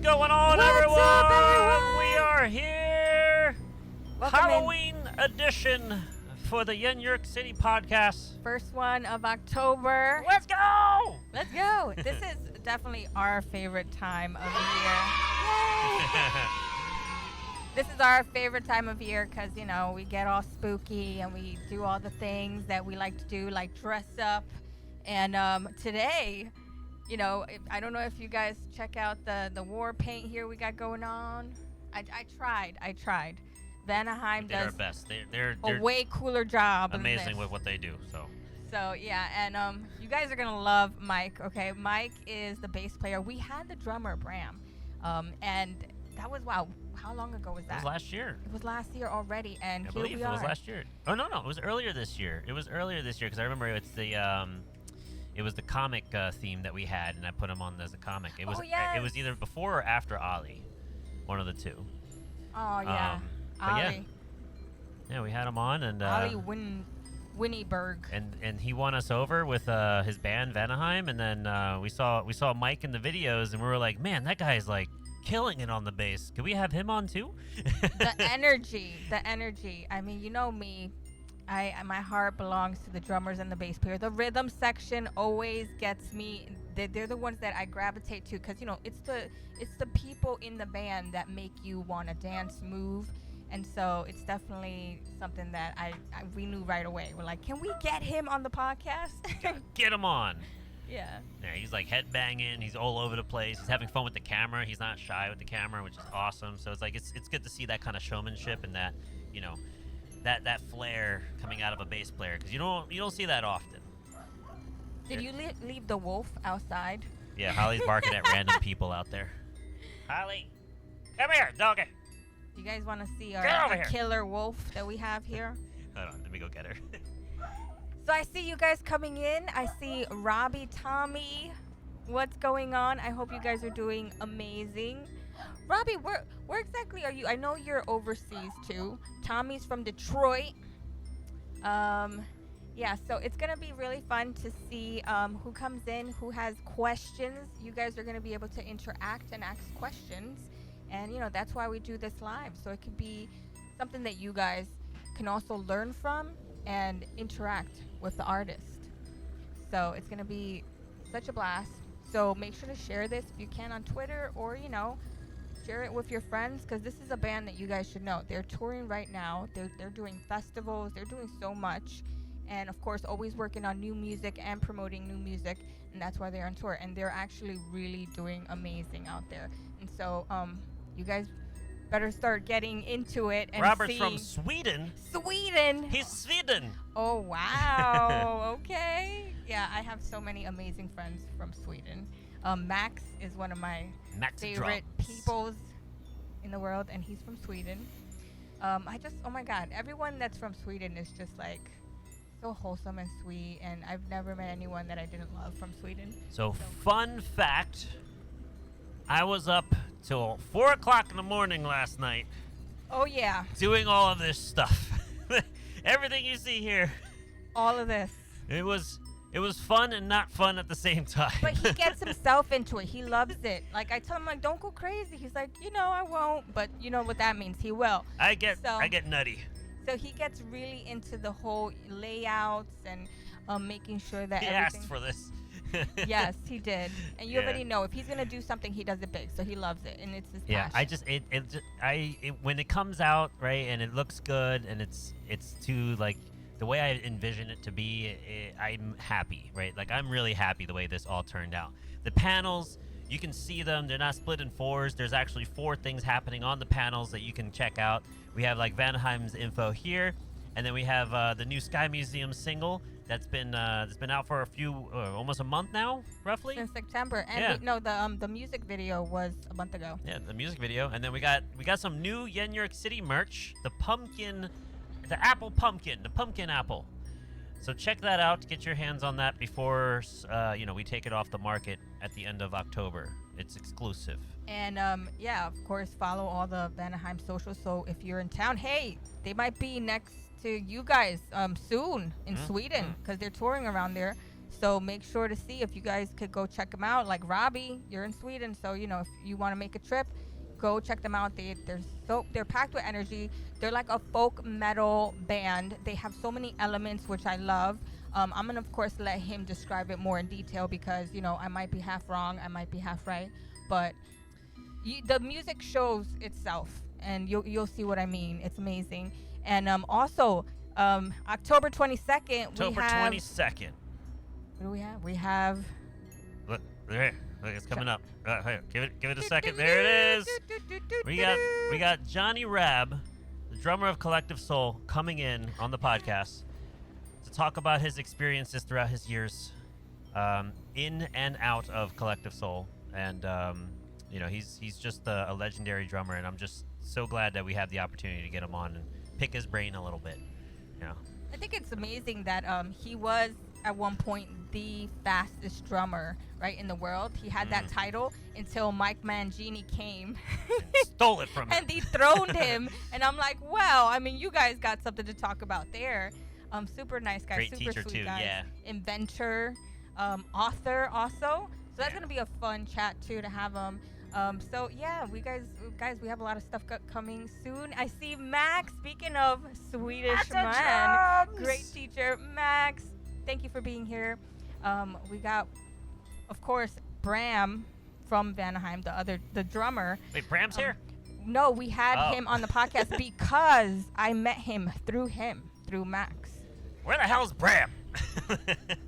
going on, What's up, everyone? We are here. Welcome Halloween edition for the YenYorkCity Podcast. First one of October. Let's go! Let's go. This is definitely our favorite time of year. Yay! This is our favorite time of year because, you know, we get all spooky and we do all the things that we like to do, like dress up. And today, you know, I don't know if you guys check out the war paint here we got going on. I tried. Vanaheim They did our does best. They're a way cooler job. amazing than this. with what they do. So yeah, and you guys are gonna love Mike. Okay, Mike is the bass player. We had the drummer Bram, and that was wow. How long ago was that? It was last year. It was last year already, and I here believe we it are. was last year. Oh no, it was earlier this year. It was because I remember it's the it was the comic theme that we had, and I put him on as a comic. It was yes. It was either before or after Ollie, one of the two. Oh yeah, but Ollie. Yeah, we had him on, and Ollie Winnieberg. and he won us over with his band Vanaheim, and then we saw Mike in the videos, and we were like, man, that guy's like killing it on the bass. Could we have him on too? The energy. I mean, you know me. My heart belongs to the drummers and the bass player. The rhythm section always gets me. They're the ones that I gravitate to because, you know, it's the people in the band that make you want to dance, move. And so it's definitely something that we knew right away. We're like, can we get him on the podcast? Get him on. Yeah. Yeah, he's like headbanging. He's all over the place. He's having fun with the camera. He's not shy with the camera, which is awesome. So it's like it's good to see that kind of showmanship and that, you know, that flair coming out of a bass player, because you don't see that often. Did you leave the wolf outside? Yeah, Holly's barking at random people out there. Holly, come here, doggy. You guys want to see Get over our here. killer wolf that we have here? Hold on, let me go get her. So I see you guys coming in. I see Robbie, Tommy. What's going on? I hope you guys are doing amazing. Robbie, where exactly are you? I know you're overseas too. Tommy's from Detroit. Yeah, so it's gonna be really fun to see who comes in, who has questions. You guys are gonna be able to interact and ask questions, and you know that's why we do this live. So it could be something that you guys can also learn from and interact with the artist. So it's gonna be such a blast. So make sure to share this if you can on Twitter, or you know, share it with your friends, because this is a band that you guys should know. They're touring right now. They're doing festivals. They're doing so much, and of course, always working on new music and promoting new music. And that's why they're on tour. And they're actually really doing amazing out there. And so, you guys better start getting into it. And Robert's from Sweden. Sweden. He's Sweden. Oh wow. Okay. Yeah, I have so many amazing friends from Sweden. Max is one of my favorite peoples in the world, and he's from Sweden. Oh my God, everyone that's from Sweden is just like so wholesome and sweet, and I've never met anyone that I didn't love from Sweden. So fun fact, I was up till 4 o'clock in the morning last night. Oh yeah. Doing all of this stuff. Everything you see here. All of this. It was fun and not fun at the same time. But he gets himself into it. He loves it. Like I tell him, like, don't go crazy. He's like, you know, I won't. But you know what that means. He will. I get nutty. So he gets really into the whole layouts and making sure that he everything. asked for this. Yes, he did. And you Yeah. already know if he's gonna do something, he does it big. So he loves it, and it's his passion. When it comes out right and it looks good and it's too like the way I envision it to be, I'm happy, right? Like I'm really happy the way this all turned out. The panels, you can see them. They're not split in fours. There's actually 4 things happening on the panels that you can check out. We have like Vanaheim's info here, and then we have the new Sky Museum single that's been out for almost a month now, roughly. Since September. And Yeah. the music video was a month ago. Yeah, the music video, and then we got some new YenYorkCity merch. The apple pumpkin, the pumpkin apple. So check that out. Get your hands on that before we take it off the market at the end of October. It's exclusive. And yeah, of course, follow all the Vanaheim socials. So if you're in town, hey, they might be next to you guys soon in Sweden, because they're touring around there. So make sure to see if you guys could go check them out. Like Robbie, you're in Sweden, so if you want to make a trip, go check them out. They're packed with energy. They're like a folk metal band. They have so many elements, which I love. I'm gonna of course let him describe it more in detail because I might be half wrong, I might be half right, but the music shows itself, and you'll see what I mean. It's amazing. And also October 22nd. October 22nd. What do we have? We have. Look there. Look, it's coming up. Here, give it a second. There it is. We got Johnny Rabb, the drummer of Collective Soul, coming in on the podcast to talk about his experiences throughout his years in and out of Collective Soul. And he's just a legendary drummer, and I'm just so glad that we have the opportunity to get him on and pick his brain a little bit. I think it's amazing that he was at one point the fastest drummer in the world. He had that title until Mike Mangini came stole it from him and dethroned him. And I'm like, wow, I mean, you guys got something to talk about there. Super nice guy. Great super teacher sweet too, guy. yeah. Inventor, author also. So that's gonna be a fun chat too to have him. So yeah, we guys, we have a lot of stuff coming soon. I see Max. Speaking of Swedish man, great teacher, Max. Thank you for being here. We got, of course, Bram from Vanaheim, the drummer. Wait, Bram's here? No, we had him on the podcast because I met him through Max. Where the hell's Bram?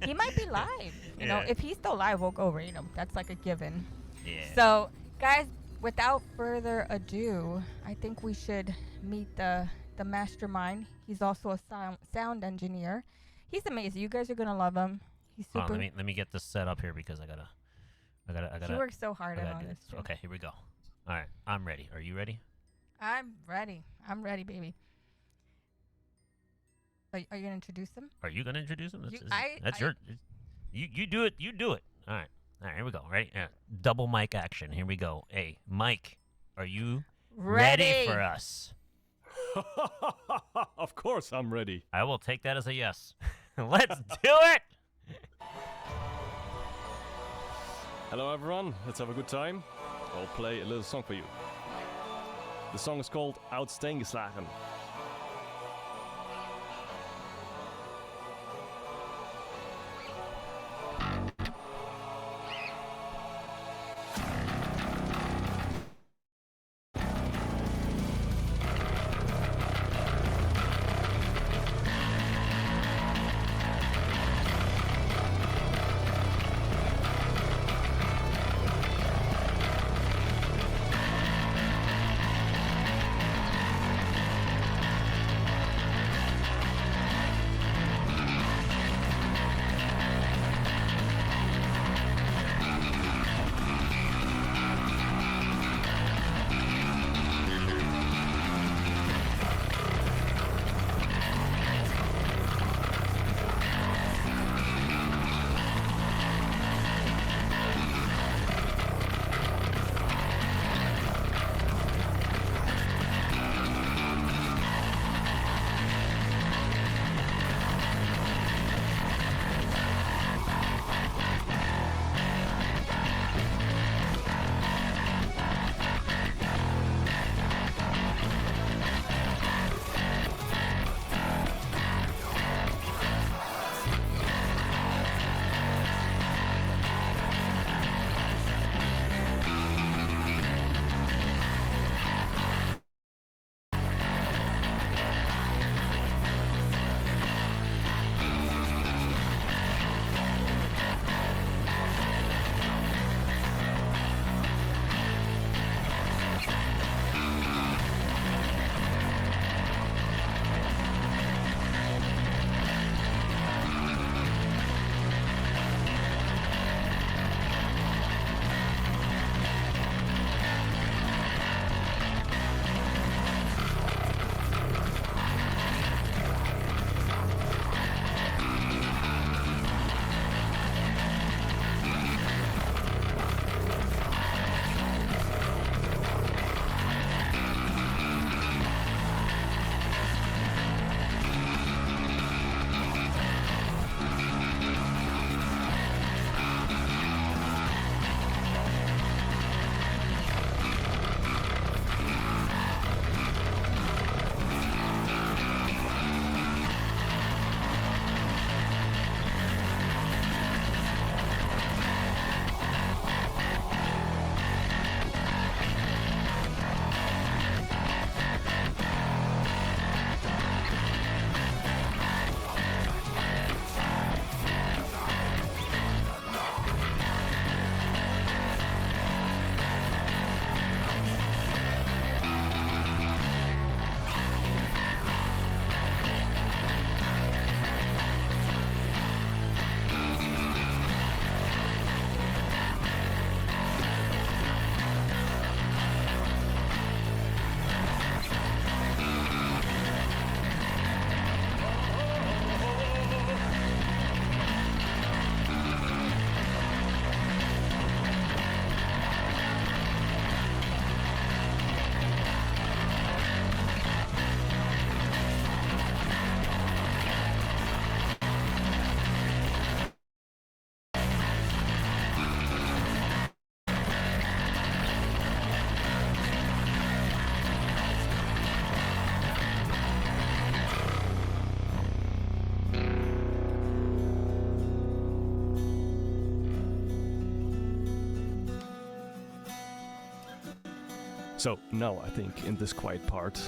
He might be live. If he's still live, we'll go rate him. That's like a given. Yeah. So, guys, without further ado, I think we should meet the mastermind. He's also a sound engineer. He's amazing. You guys are gonna love him. He's super. Let me get this set up here because I gotta. He works so hard on this. Okay, here we go. All right, I'm ready. Are you ready? I'm ready, baby. Are you gonna introduce him? Are you gonna introduce him? You do it. You do it. All right, here we go. Ready? Double mic action. Here we go. Hey, Mike, are you ready for us? Of course I'm ready. I will take that as a yes. Let's do it! Hello everyone, let's have a good time. I'll play a little song for you. The song is called Uitsteengeslagen. So now I think in this quiet part,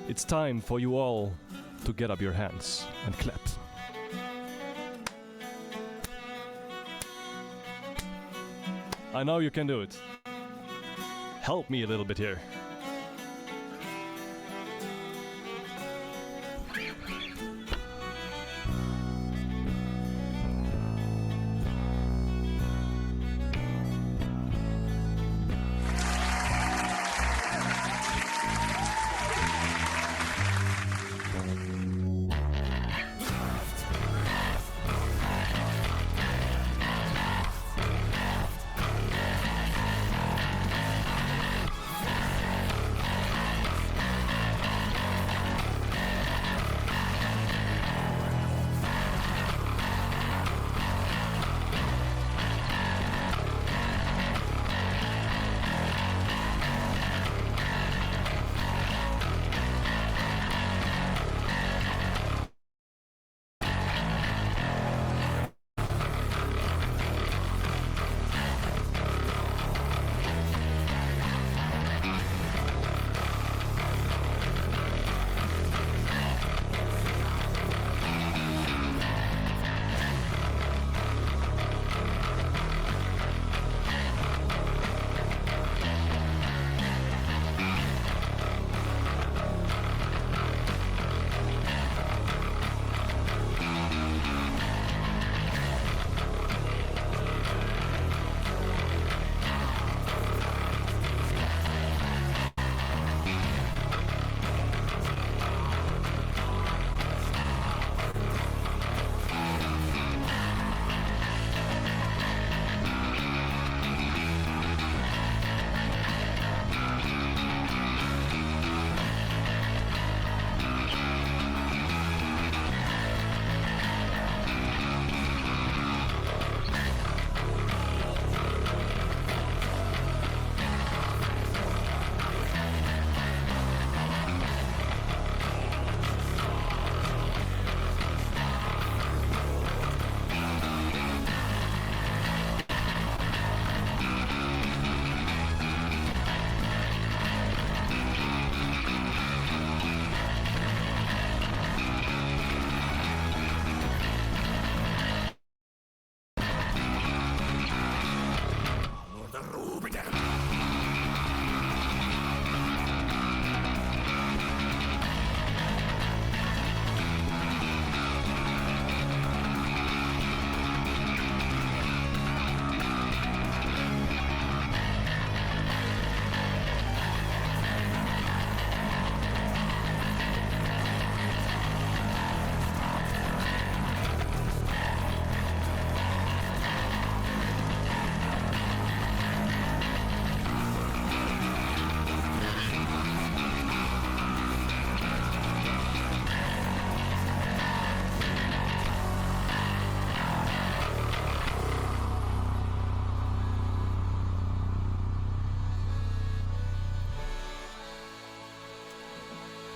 it's time for you all to get up your hands and clap. I know you can do it. Help me a little bit here.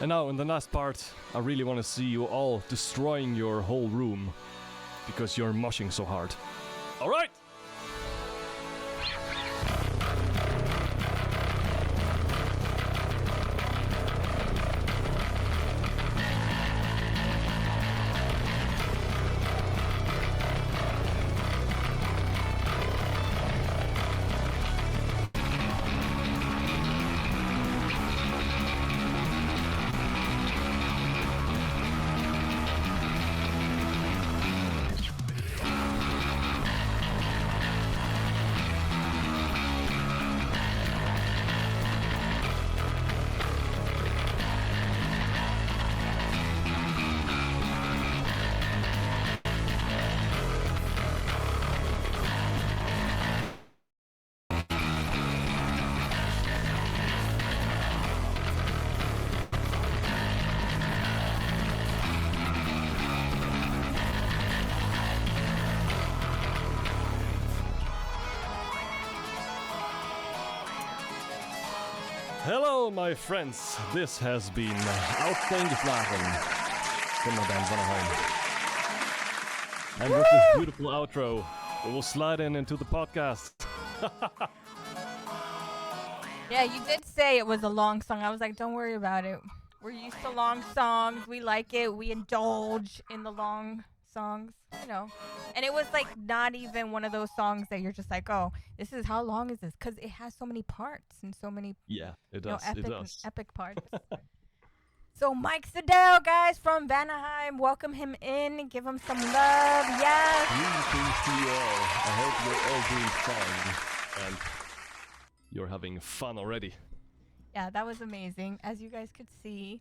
And now in the last part, I really want to see you all destroying your whole room because you're moshing so hard. All right! Hello, my friends. This has been Uiteengeslagen from my band Vanaheim. And with this beautiful outro, we will slide into the podcast. Yeah, you did say it was a long song. I was like, don't worry about it. We're used to long songs. We like it. We indulge in the long songs, you know. And it was like not even one of those songs that you're just like, oh, this is how long is this? Because it has so many parts and so many, Yeah, it you know, does. It does. epic parts. So Mike Seidel, guys, from Vanaheim, welcome him in. Give him some love. Yes. Greetings to you all. I hope you're all doing fine and you're having fun already. Yeah, that was amazing. As you guys could see,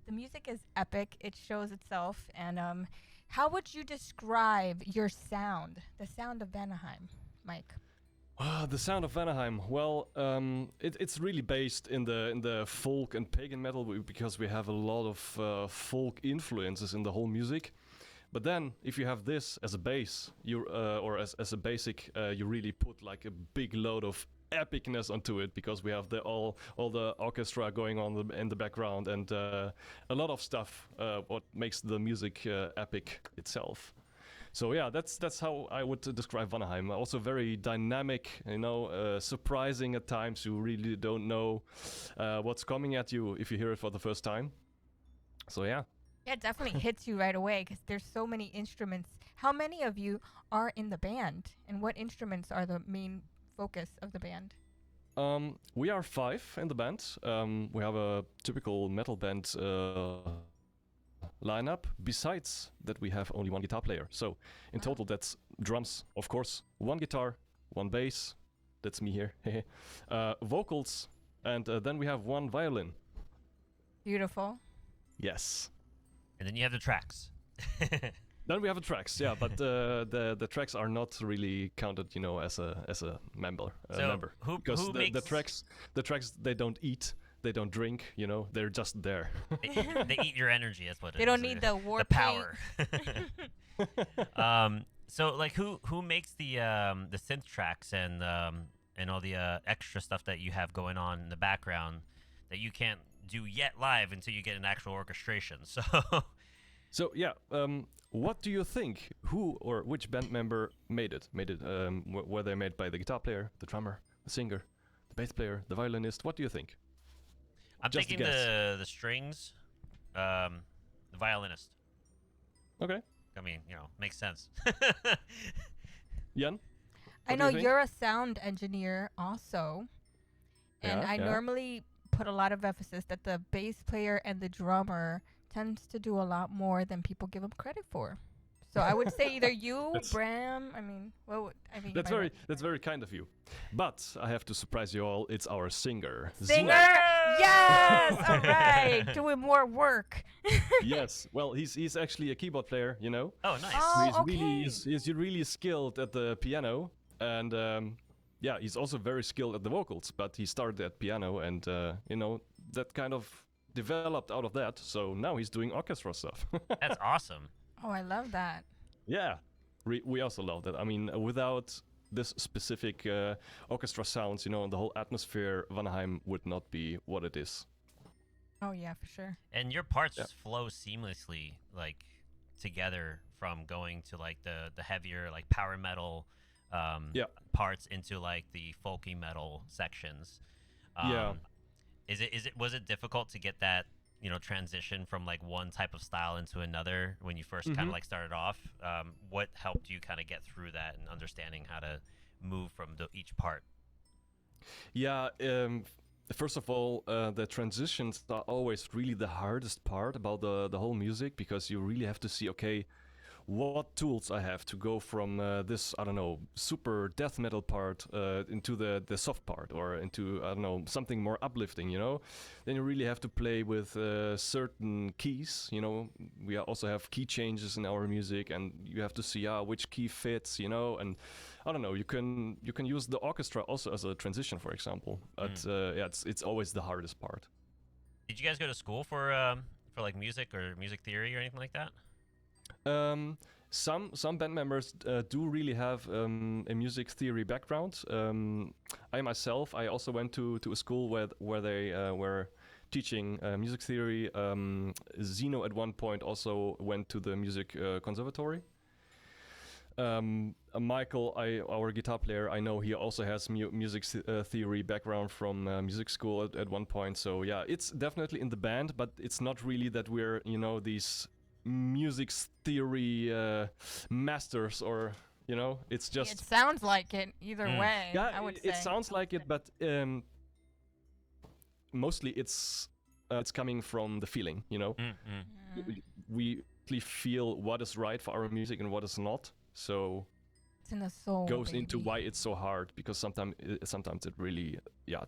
the music is epic. It shows itself. And how would you describe your sound, the sound of Vanaheim, Mike? The sound of Vanaheim. Well, it's really based in the folk and pagan metal because we have a lot of folk influences in the whole music. But then, if you have this as a bass, or as a basic, you really put like a big load of epicness onto it because we have all the orchestra going on in the background and a lot of stuff. What makes the music epic itself. So yeah, that's how I would describe Vanaheim. Also very dynamic, surprising at times. You really don't know what's coming at you if you hear it for the first time. So yeah. Yeah, it definitely hits you right away because there's so many instruments. How many of you are in the band, and what instruments are the main focus of the band? We are 5 in the band. We have a typical metal band lineup. Besides that, we have only one guitar player. So in total, that's drums, of course, 1 guitar, 1 bass. That's me here. Vocals, and then we have 1 violin. Beautiful. Yes. And then you have the tracks. Then we have the tracks, yeah, but the tracks are not really counted, as a member. Who because makes the tracks they don't eat, they don't drink, they're just there. they eat your energy. That's what it is. They don't need the war the power. So like who makes the synth tracks and all the extra stuff that you have going on in the background that you can't do yet live until you get an actual orchestration. So yeah, what do you think? Who or which band member made it? Were they made by the guitar player, the drummer, the singer, the bass player, the violinist? What do you think? I'm Just thinking a guess. the strings, the violinist. Okay. I mean, makes sense. Jan? I What do know you think? you're a sound engineer also, and Yeah, I yeah. normally put a lot of emphasis that the bass player and the drummer tends to do a lot more than people give them credit for. So I would say either you, That's- Bram. I mean, That's very kind of you. But I have to surprise you all. It's our singer. singer. Zina. Yes, all right, doing more work. Yes. Well, he's actually a keyboard player. Oh, nice. Oh, He's really skilled at the piano, and yeah, he's also very skilled at the vocals. But he started at piano, and that kind of developed out of that. So now he's doing orchestra stuff. That's awesome. Oh, I love that. Yeah, we also love that. I mean, without this specific orchestra sounds, the whole atmosphere, Vanaheim would not be what it is. Oh yeah, for sure. And your parts Yeah. flow seamlessly, like together from going to like the heavier like power metal Yeah. parts into like the folky metal sections. Yeah. Was it difficult to get that transition from like one type of style into another when you first kind Mhm. of like started off? What helped you kind of get through that and understanding how to move from each part? Yeah, first of all, the transitions are always really the hardest part about the whole music because you really have to see, okay, what tools I have to go from this, I don't know, super death metal part into the soft part or into, I don't know, something more uplifting, Then you really have to play with certain keys, We also have key changes in our music and you have to see which key fits, and I don't know, you can use the orchestra also as a transition, for example. But yeah, it's always the hardest part. Did you guys go to school for like music or music theory or anything like that? Some band members do really have a music theory background. I myself, I also went to a school where they were teaching music theory. Zeno at one point also went to the music conservatory. Michael, our guitar player, I know he also has music theory background from music school at one point. So yeah, it's definitely in the band, but it's not really that we're these music theory masters, or it's just. It sounds like it either way. Yeah, I would say. it sounds like it, but mostly it's coming from the feeling. We really feel what is right for our music and what is not. So it's in the soul. Goes baby. into why it's so hard, because sometimes it really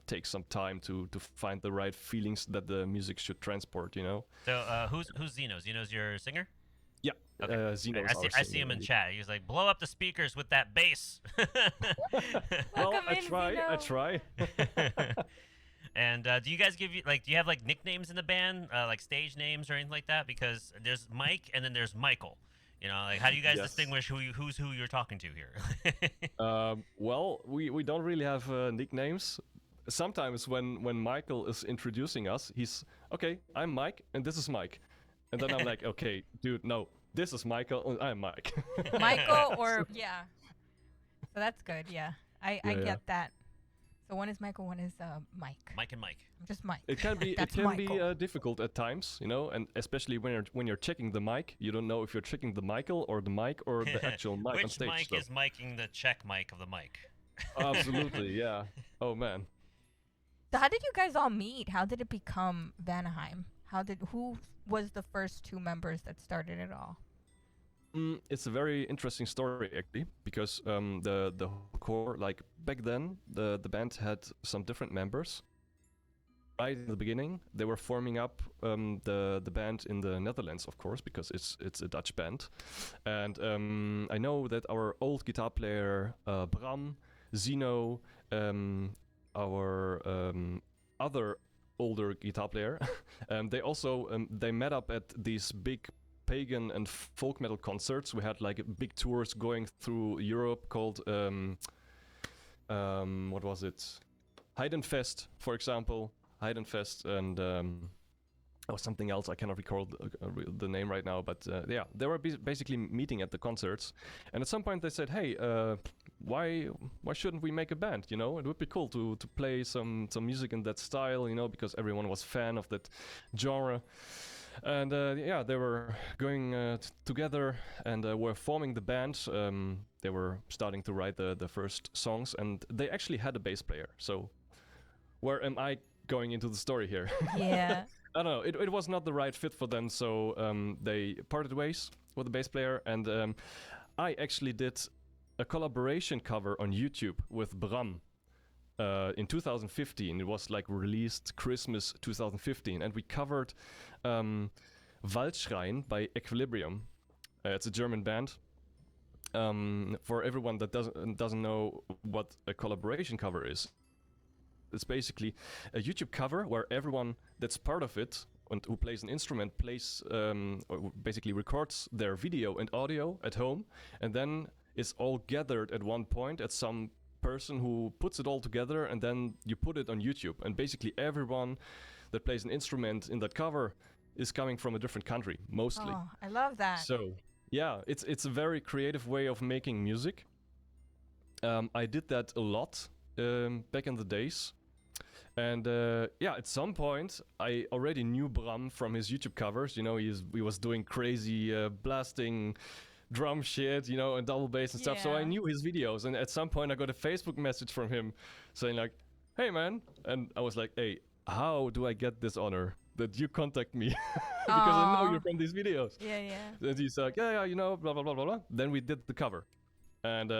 takes some time to find the right feelings that the music should transport. So who's Zeno? Zeno's your singer? Yeah. Okay. Zeno's I see him in chat. He's like, blow up the speakers with that bass. Well, I try. And do you guys do you have like nicknames in the band, like stage names or anything like that? Because there's Mike and then there's Michael. Like how do you guys distinguish who's who you're talking to here? Well, we don't really have nicknames. Sometimes when Michael is introducing us, he's okay. I'm Mike, and this is Mike, and then I'm like, okay, dude, no, this is Michael, and I'm Mike. Michael, or yeah. So that's good. Yeah, I get that. So one is Michael, one is Mike. Mike and Mike. I'm just Mike. It can be difficult at times, and especially when you're checking the mic, you don't know if you're checking the Michael or the mic or the actual mic on stage. Which mic is miking the check mic of the mic? Absolutely, yeah. Oh man. So how did you guys all meet? How did it become Vanaheim? Who was the first two members that started it all? It's a very interesting story actually, because the core, like back then, the band had some different members. Right in the beginning, they were forming up the band in the Netherlands, of course, because it's a Dutch band. And I know that our old guitar player Bram, Zeno, our other older guitar player, they also they met up at these big pagan and folk metal concerts. We had like big tours going through Europe called what was it? Heidenfest, for example. Heidenfest and or something else. I cannot recall the name right now, but yeah, they were basically meeting at the concerts, and at some point they said, "Hey, why shouldn't we make a band? It would be cool to play some music in that style, because everyone was fan of that genre." And yeah, they were going together and were forming the band. They were starting to write the first songs, and they actually had a bass player. So where am I going into the story here? Yeah. I don't know. It was not the right fit for them, so they parted ways with the bass player. And I actually did a collaboration cover on YouTube with Bram. In 2015, it was like released Christmas 2015, and we covered Waldschrein by Equilibrium. It's a German band. For everyone that doesn't know what a collaboration cover is, it's basically a YouTube cover where everyone that's part of it and who plays an instrument plays or basically records their video and audio at home, and then it's all gathered at one point at some person who puts it all together, and then you put it on YouTube. And basically everyone that plays an instrument in that cover is coming from a different country, mostly. Oh, I love that. So yeah, it's a very creative way of making music. I did that a lot back in the days. And yeah, at some point I already knew Bram from his YouTube covers. He was doing crazy blasting drum shit, and double bass and stuff. So I knew his videos, and at some point I got a Facebook message from him saying like, "Hey man," and I was like, "Hey, how do I get this honor that you contact me because I know you're from these videos?" Yeah. And he's like, yeah, blah blah blah blah blah. Then we did the cover, and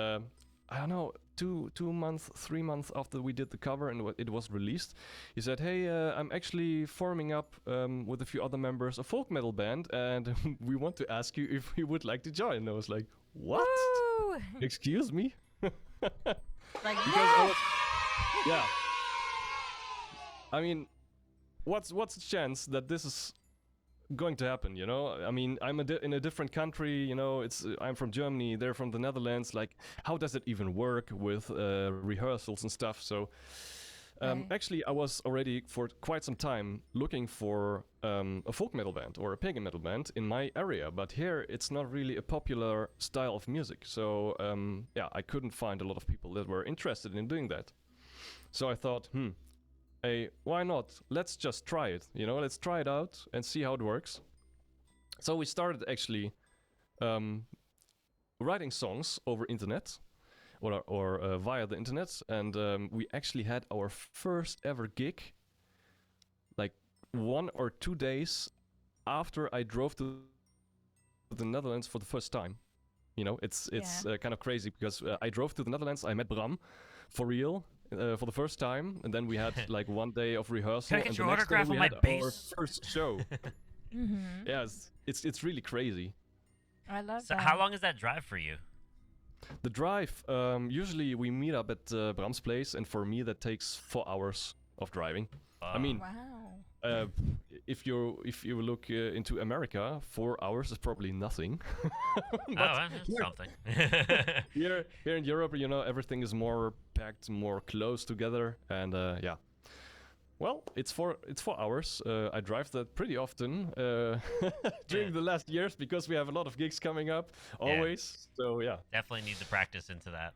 I don't know, 3 months after we did the cover and it was released, he said, "Hey, I'm actually forming up with a few other members a folk metal band, and we want to ask you if you would like to join." And I was like, "What? Woo! Excuse me?" Like, yeah. I mean, what's the chance that this is going to happen? I mean, I'm in a different country. I'm from Germany, they're from the Netherlands. Like, how does it even work with rehearsals and stuff? So Right. Actually, I was already for quite some time looking for a folk metal band or a pagan metal band in my area, but here it's not really a popular style of music. So yeah, I couldn't find a lot of people that were interested in doing that. So I thought, hey, why not? Let's just try it. Let's try it out and see how it works. So we started actually writing songs over internet or via the internet, and we actually had our first ever gig like 1 or 2 days after I drove to the Netherlands for the first time. It's kind of crazy because I drove to the Netherlands. I met Bram for real for the first time, and then we had like 1 day of rehearsal. Can I get and your the next day autograph we on my had our bass? first show. Mm-hmm. Yeah, it's really crazy. I love So that. how long is that drive for you? The drive, usually we meet up at Bram's place, and for me that takes 4 hours of driving. I mean, Wow. if you look into America, 4 hours is probably nothing. That's something. here in Europe, everything is more packed, more close together, and yeah. Well, it's 4 hours. I drive that pretty often during the last years because we have a lot of gigs coming up always. So yeah. Definitely need to practice into that.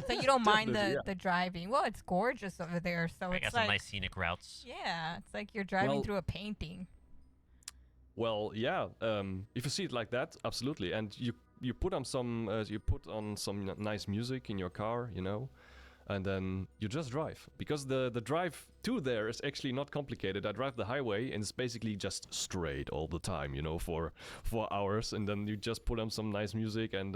So you don't mind Definitely, the driving. Well, it's gorgeous over there. So I it's got some like, nice scenic routes. yeah, it's like you're driving Well- through a painting. Well, yeah. If you see it like that, absolutely. And you put on some nice music in your car, and then you just drive, because the drive to there is actually not complicated. I drive the highway and it's basically just straight all the time, for 4 hours, and then you just put on some nice music and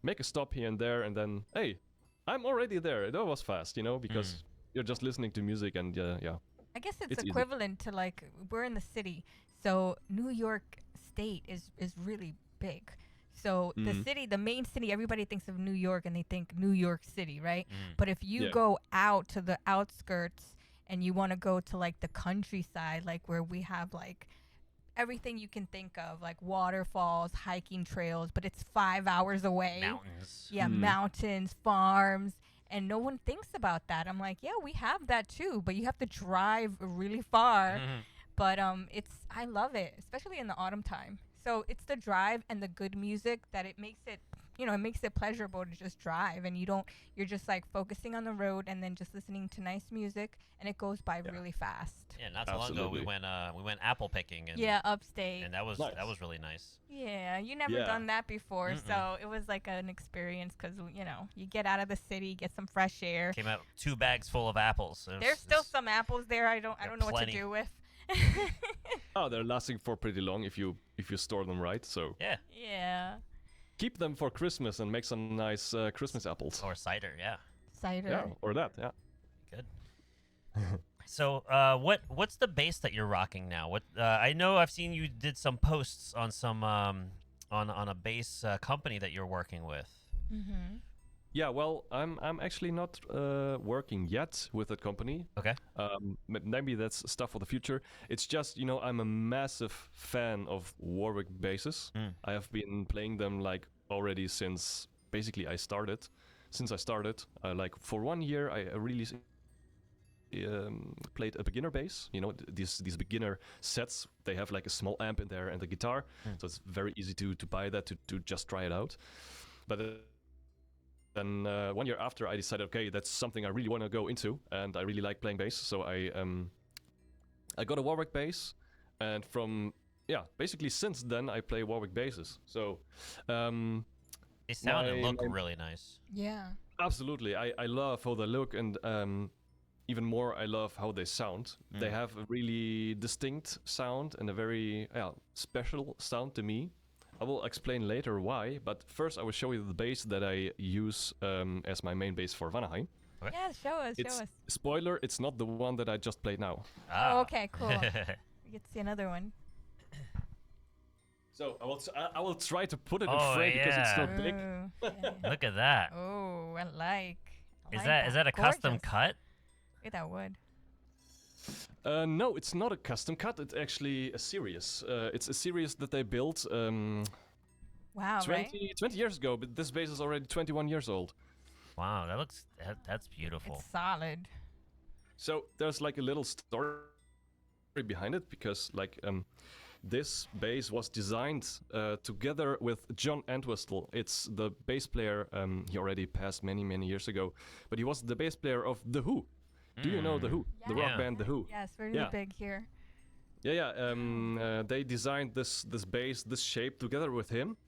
make a stop here and there, and then hey, I'm already there. That was fast, because you're just listening to music, and yeah. I guess it's It's easy. equivalent to like we're in the city, so New York State is really big. So the city, the main city, everybody thinks of New York and they think New York City, right? But if you Yeah. go out to the outskirts and you want to go to like the countryside, like where we have like everything you can think of, like waterfalls, hiking trails, but it's 5 hours away. Mountains. Yeah, mountains, farms, and no one thinks about that. I'm like, yeah, we have that too, but you have to drive really far. But I love it, especially in the autumn time. So it's the drive and the good music that it makes it, it makes it pleasurable to just drive, and you're just like focusing on the road and then just listening to nice music, and it goes by really fast. Yeah, not so long ago we went apple picking. And, Yeah, upstate. And that was Nice. really nice. Yeah, you never Yeah. done that before, so it was like an experience because you get out of the city, get some fresh air. Came out 2 bags full of apples. There's still some apples there. I don't know what to plenty. do with. Oh, they're lasting for pretty long if you store them right. So Yeah. Yeah, keep them for Christmas and make some nice Christmas apples. Or cider. Yeah. cider. Yeah, or that. Yeah. Good. So, what's the bass that you're rocking now? What I know I've seen you did some posts on some on a bass company that you're working with. Mm-hmm. Yeah, well, I'm actually not working yet with that company. Okay. Maybe that's stuff for the future. It's just, I'm a massive fan of Warwick basses. I have been playing them like already since basically I started. Like for 1 year, I really played a beginner bass. These beginner sets, they have like a small amp in there and a guitar, so it's very easy to buy that to just try it out. But then 1 year after, I decided, okay, that's something I really want to go into, and I really like playing bass. So I got a Warwick bass, and basically since then I play Warwick basses. So They sound and look really nice. Yeah. absolutely, I love how they look, and even more, I love how they sound. They have a really distinct sound and a very special sound to me. I will explain later why, but first I will show you the bass that I use as my main bass for Vanaheim. Okay. Yeah, show us. Spoiler, it's not the one that I just played now. Ah. Oh, okay, cool. We get to see another one. So I will try to put it in Oh, frame because it's so yeah. big. Ooh, yeah. Look at that. Oh, I like. Is that a custom Gorgeous. cut? Look at that wood. No, it's not a custom cut. It's actually a series. It's a series that they built Wow, 20 years ago, but this bass is already 21 years old. Wow, that's beautiful. It's solid. So there's like a little story behind it because this bass was designed together with John Entwistle. It's the bass player. He already passed many years ago, but he was the bass player of The Who. Do you know The Who? The rock band The Who. Yes, really big here. They designed this bass, this shape together with him,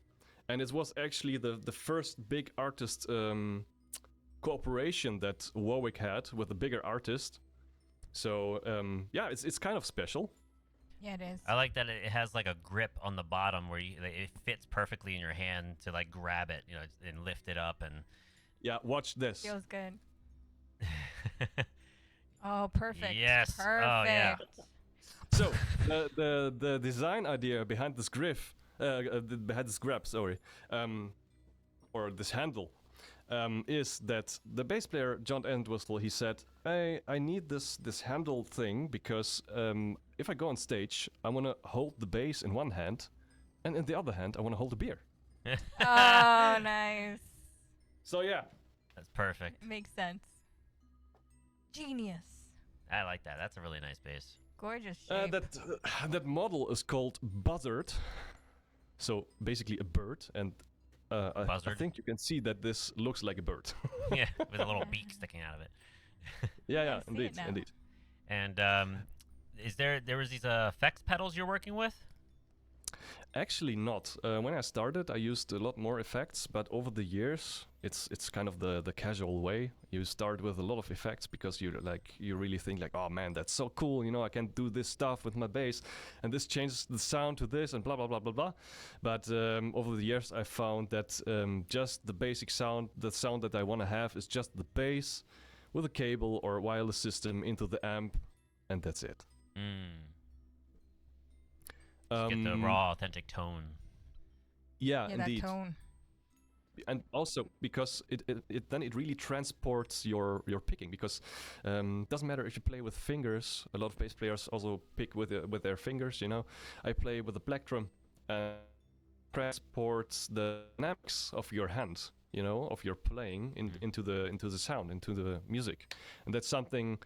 and it was actually the first big artist cooperation that Warwick had with a bigger artist. So it's kind of special. Yeah, it is. I like that it has like a grip on the bottom where it fits perfectly in your hand to like grab it, and lift it up and. Yeah, watch this. Feels good. Oh, perfect. Yes. Perfect. Oh, yeah. So the design idea behind this behind this grab, or this handle, is that the bass player John Entwistle, he said, I need this handle thing because if I go on stage, I want to hold the bass in one hand, and in the other hand, I want to hold a beer. Oh, nice. So yeah. That's perfect. It makes sense. Genius. I like that. That's a really nice bass. Gorgeous shape. That model is called Buzzard. So basically a bird, and I think you can see that this looks like a bird. Yeah, with a little beak sticking out of it. Yeah, I see it indeed. And there was these effects pedals you're working with? Actually not. When I started, I used a lot more effects, but over the years, it's kind of the casual way. You start with a lot of effects because you really think like, oh man, that's so cool. I can do this stuff with my bass, and this changes the sound to this, and blah blah blah blah blah. But over the years, I found that just the basic sound, the sound that I want to have, is just the bass with a cable or wireless system into the amp, and that's it. Get the raw, authentic tone. Yeah, that indeed. tone. And also because it really transports your picking, because doesn't matter if you play with fingers. A lot of bass players also pick with their fingers. I play with a plectrum, transports the dynamics of your hand, of your playing into the sound, into the music, and that's something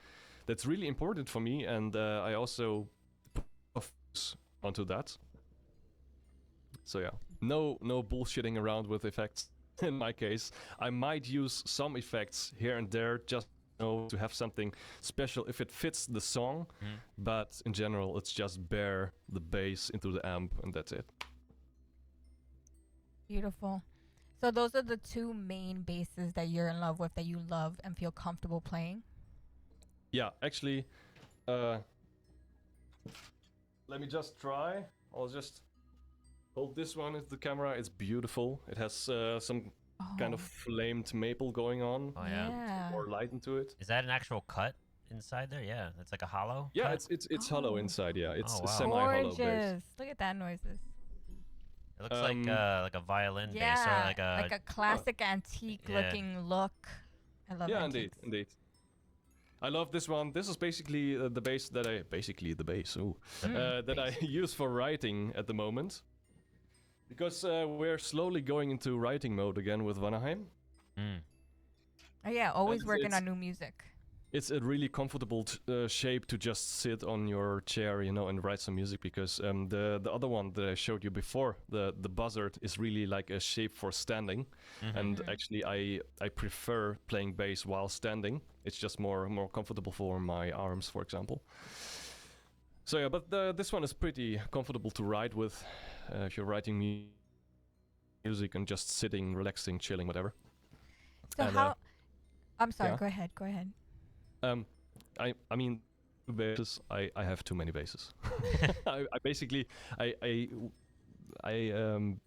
that's really important for me. And I also put a focus onto that. So yeah, no bullshitting around with effects. In my case, I might use some effects here and there just to have something special if it fits the song, but in general, it's just bare the bass into the amp, and that's it. Beautiful. So those are the two main basses that you're in love with, that you love and feel comfortable playing? Yeah, actually, let me just try. I'll just hold this one into the camera. It's beautiful. It has some kind of flamed maple going on. Oh yeah. More light into it. Is that an actual cut inside there? Yeah, it's like a hollow. Yeah, cut? it's hollow inside. Yeah, it's wow. semi-hollow bass. Gorgeous. Look at that noises. It looks like a violin bass or Yeah, like a classic antique looking look. I love Yeah, antiques. indeed. I love this one. This is basically the bass that I use for writing at the moment. Because we're slowly going into writing mode again with Vanaheim. Oh yeah, always working on new music. It's a really comfortable shape to just sit on your chair, and write some music. Because the other one that I showed you before, the Buzzard, is really like a shape for standing. And actually, I prefer playing bass while standing. It's just more comfortable for my arms, for example. So yeah, but this one is pretty comfortable to write with. If you're writing music and just sitting, relaxing, chilling, whatever. So and, I'm sorry, yeah. go ahead. I mean, basses. I have too many basses. I basically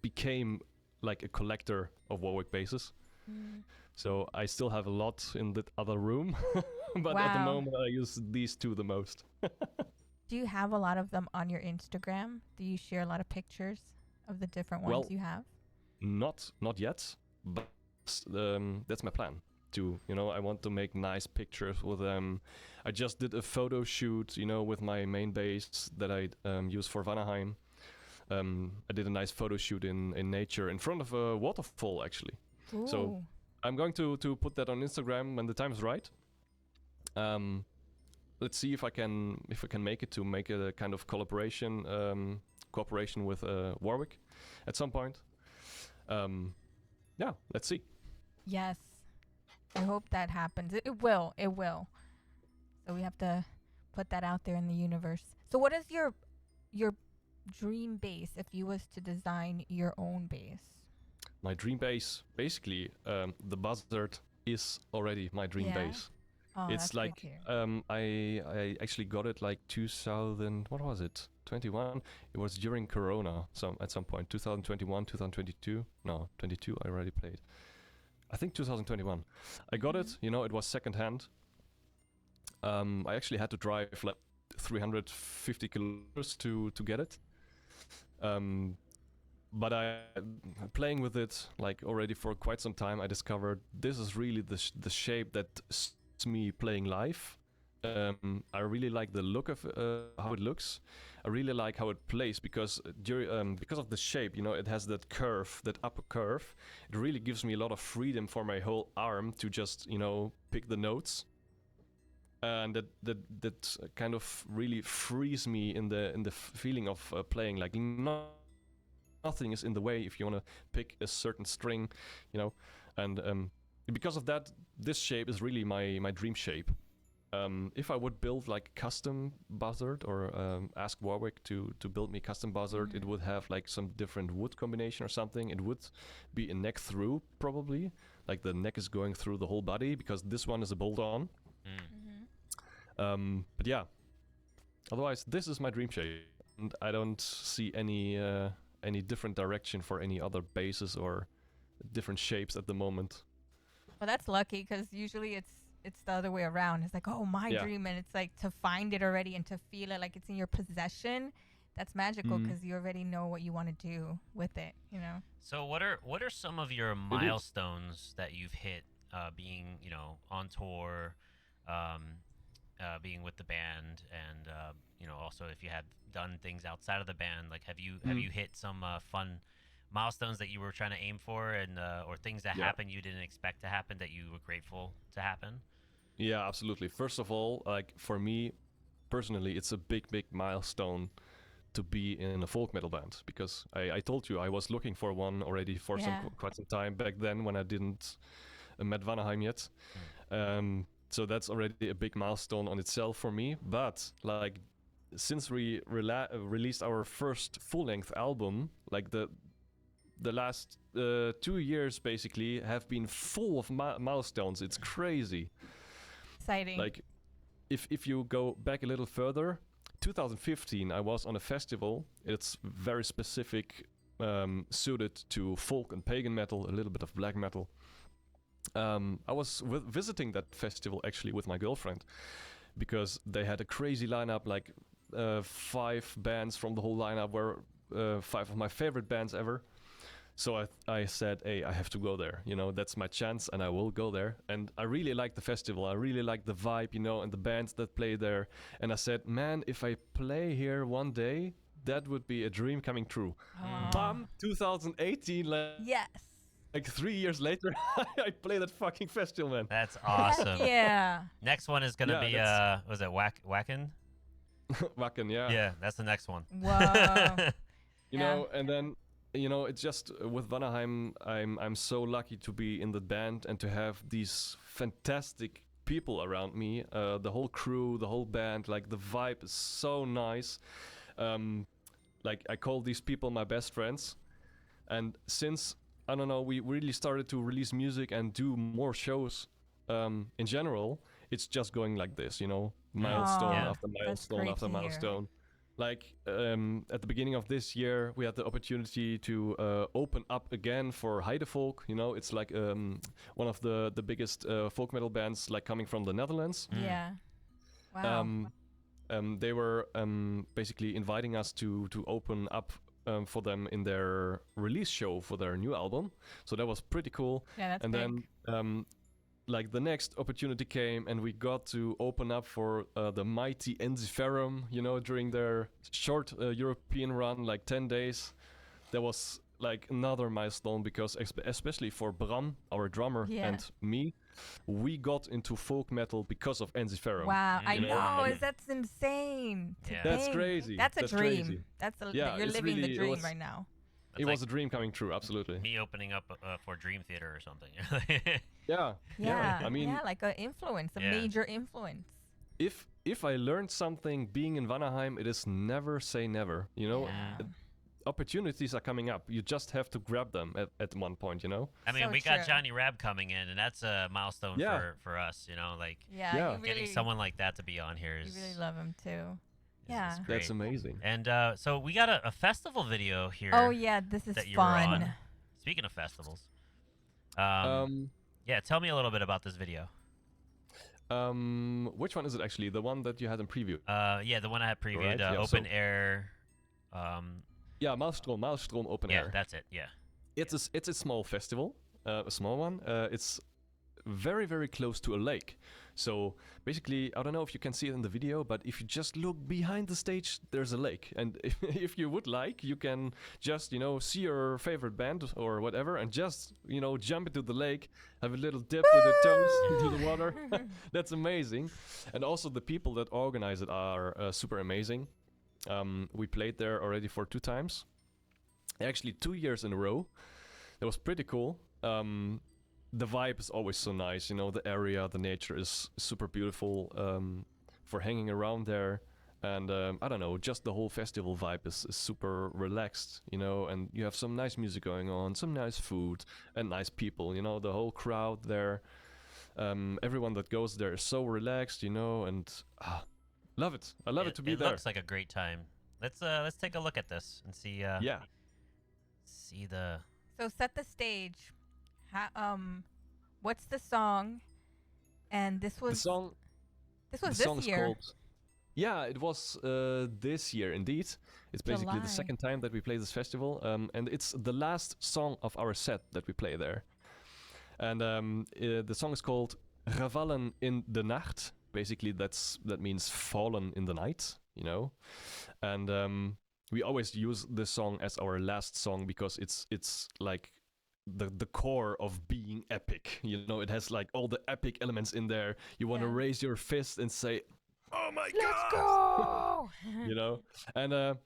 became like a collector of Warwick basses. So I still have a lot in that other room, but at the moment I use these two the most. Do you have a lot of them on your Instagram? Do you share a lot of pictures of the different ones you have? Not yet, but that's my plan. I want to make nice pictures with them. I just did a photo shoot, with my main bass that I use for Vanaheim. I did a nice photo shoot in nature in front of a waterfall, actually. Ooh. So I'm going to put that on Instagram when the time is right. let's see if I can make it to make a kind of cooperation with Warwick at some point. Yeah, let's see. Yes. I hope that happens. It will. It will. So we have to put that out there in the universe. So what is your dream bass if you was to design your own bass? My dream bass, basically, the Buzzard is already my dream bass. Oh, It's that's like good to hear. I actually got it like 2000. What was it? 21. It was during Corona. At some point, 2021, 2022. No, 22. I already played. I think 2021. I got it. You know, it was secondhand. I actually had to drive like 350 kilometers to get it. But playing with it like already for quite some time, I discovered this is really the shape that suits me playing live. I really like the look of how it looks. I really like how it plays because of the shape, you know, it has that curve, that upper curve. It really gives me a lot of freedom for my whole arm to just, you know, pick the notes. And that kind of really frees me in the feeling of playing. Like nothing is in the way if you want to pick a certain string, you know. And because of that, this shape is really my dream shape. If I would build like custom buzzard or ask Warwick to build me custom buzzard, it would have like some different wood combination or something. It would be a neck through probably, like the neck is going through the whole body because this one is a bolt on. But yeah, otherwise this is my dream shape, and I don't see any different direction for any other bases or different shapes at the moment. Well, that's lucky because usually it's the other way around. It's like, oh, my dream, and it's like to find it already and to feel it like it's in your possession. That's magical because you already know what you want to do with it, you know. So what are some of your milestones that you've hit, being, you know, on tour, being with the band, and you know, also if you have done things outside of the band, like have you hit some fun milestones that you were trying to aim for, and or things that happened you didn't expect to happen that you were grateful to happen? Yeah, absolutely. First of all, like for me personally, it's a big Yeah. milestone to be in a folk metal band, because I told you I was looking for one already for quite some time back then when I didn't met Vanaheim yet. So that's already a big milestone on itself for me. But like since we released our first full-length album, like the last 2 years basically have been full of milestones. It's crazy. Exciting. Like if you go back a little further, 2015 I was on a festival. It's very specific, suited to folk and pagan metal, a little bit of black metal. I was visiting that festival actually with my girlfriend because they had a crazy lineup, like 5 bands from the whole lineup were 5 of my favorite bands ever. So I said, hey, I have to go there, you know, that's my chance and I will go there. And I really like the festival, I really like the vibe, you know, and the bands that play there. And I said, man, if I play here one day, that would be a dream coming true. Bam, 2018, like 3 years later, I play that fucking festival, man. That's awesome. Yeah. Next one is gonna be was it Wacken? Wacken, yeah. Yeah, that's the next one. Whoa. You know, and then, you know, it's just with Vanaheim, I'm so lucky to be in the band and to have these fantastic people around me. The whole crew, the whole band, like the vibe is so nice. Like I call these people my best friends. And since, I don't know, we really started to release music and do more shows in general, it's just going like this, you know, milestone after milestone after milestone. Like at the beginning of this year, we had the opportunity to open up again for Heidefolk. You know, it's like one of the biggest folk metal bands, like coming from the Netherlands. Yeah. Wow. They were basically inviting us to open up for them in their release show for their new album. So that was pretty cool. Yeah, that's and big. then like the next opportunity came and we got to open up for the mighty Enziferum, you know, during their short European run, like 10 days. That was like another milestone because especially for Bram, our drummer, and me, we got into folk metal because of Enziferum. Wow, I You know? know. That's insane. To Yeah. That's think. crazy. That's a That's dream. crazy. That's a Yeah, you're it's living really- the it dream was- right now. That's It like was a dream coming true, absolutely. me opening up for Dream Theater or something. Yeah. Yeah, I mean, yeah, like an influence, a Yeah. major influence. if I learned something being in Vanaheim, it is never say never. You know, Yeah. opportunities are coming up. You just have to grab them at one point. You know. I mean, So we got true. Johnny Rab coming in, and that's a milestone Yeah. for us. You know, like Yeah, Yeah. you getting really, someone like that to be on here you is really love him too. is Yeah. great. That's amazing. And so we got a festival video here. Oh yeah, this is that you were fun. on. Speaking of festivals, Um, yeah, tell me a little bit about this video. which one is it actually? The one that you had in preview? Yeah, the one I had previewed, Alright, yeah, open so- air. Yeah, Maelstrom Open Yeah, Air. that's it. Yeah. It's a small festival, a small one. It's very, very close to a lake. So basically, I don't know if you can see it in the video, but if you just look behind the stage, there's a lake. And if you would like, you can just, see your favorite band or whatever and just, jump into the lake, have a little dip with your toes into the water. That's amazing. And also the people that organize it are super amazing. We played there already for 2 times. Actually, 2 years in a row. It was pretty cool. The vibe is always so nice, the area, the nature is super beautiful for hanging around there. And I don't know, just the whole festival vibe is super relaxed, and you have some nice music going on, some nice food, and nice people, the whole crowd there. Everyone that goes there is so relaxed, and love it. I love it to be it there. looks like a great time. Let's take a look at this and see. Yeah. See the. So set the stage. What's the song? And this The was song this was the song this is year. called. Yeah, it was this year indeed. It's basically July. the second time that we play this festival, and it's the last song of our set that we play there. And the song is called "Gevallen in de Nacht." Basically, that means "fallen in the night," And we always use this song as our last song because it's like the core of being epic. It has like all the epic elements in there. You want to Yeah. raise your fist and say, "Oh my Let's god!" go. And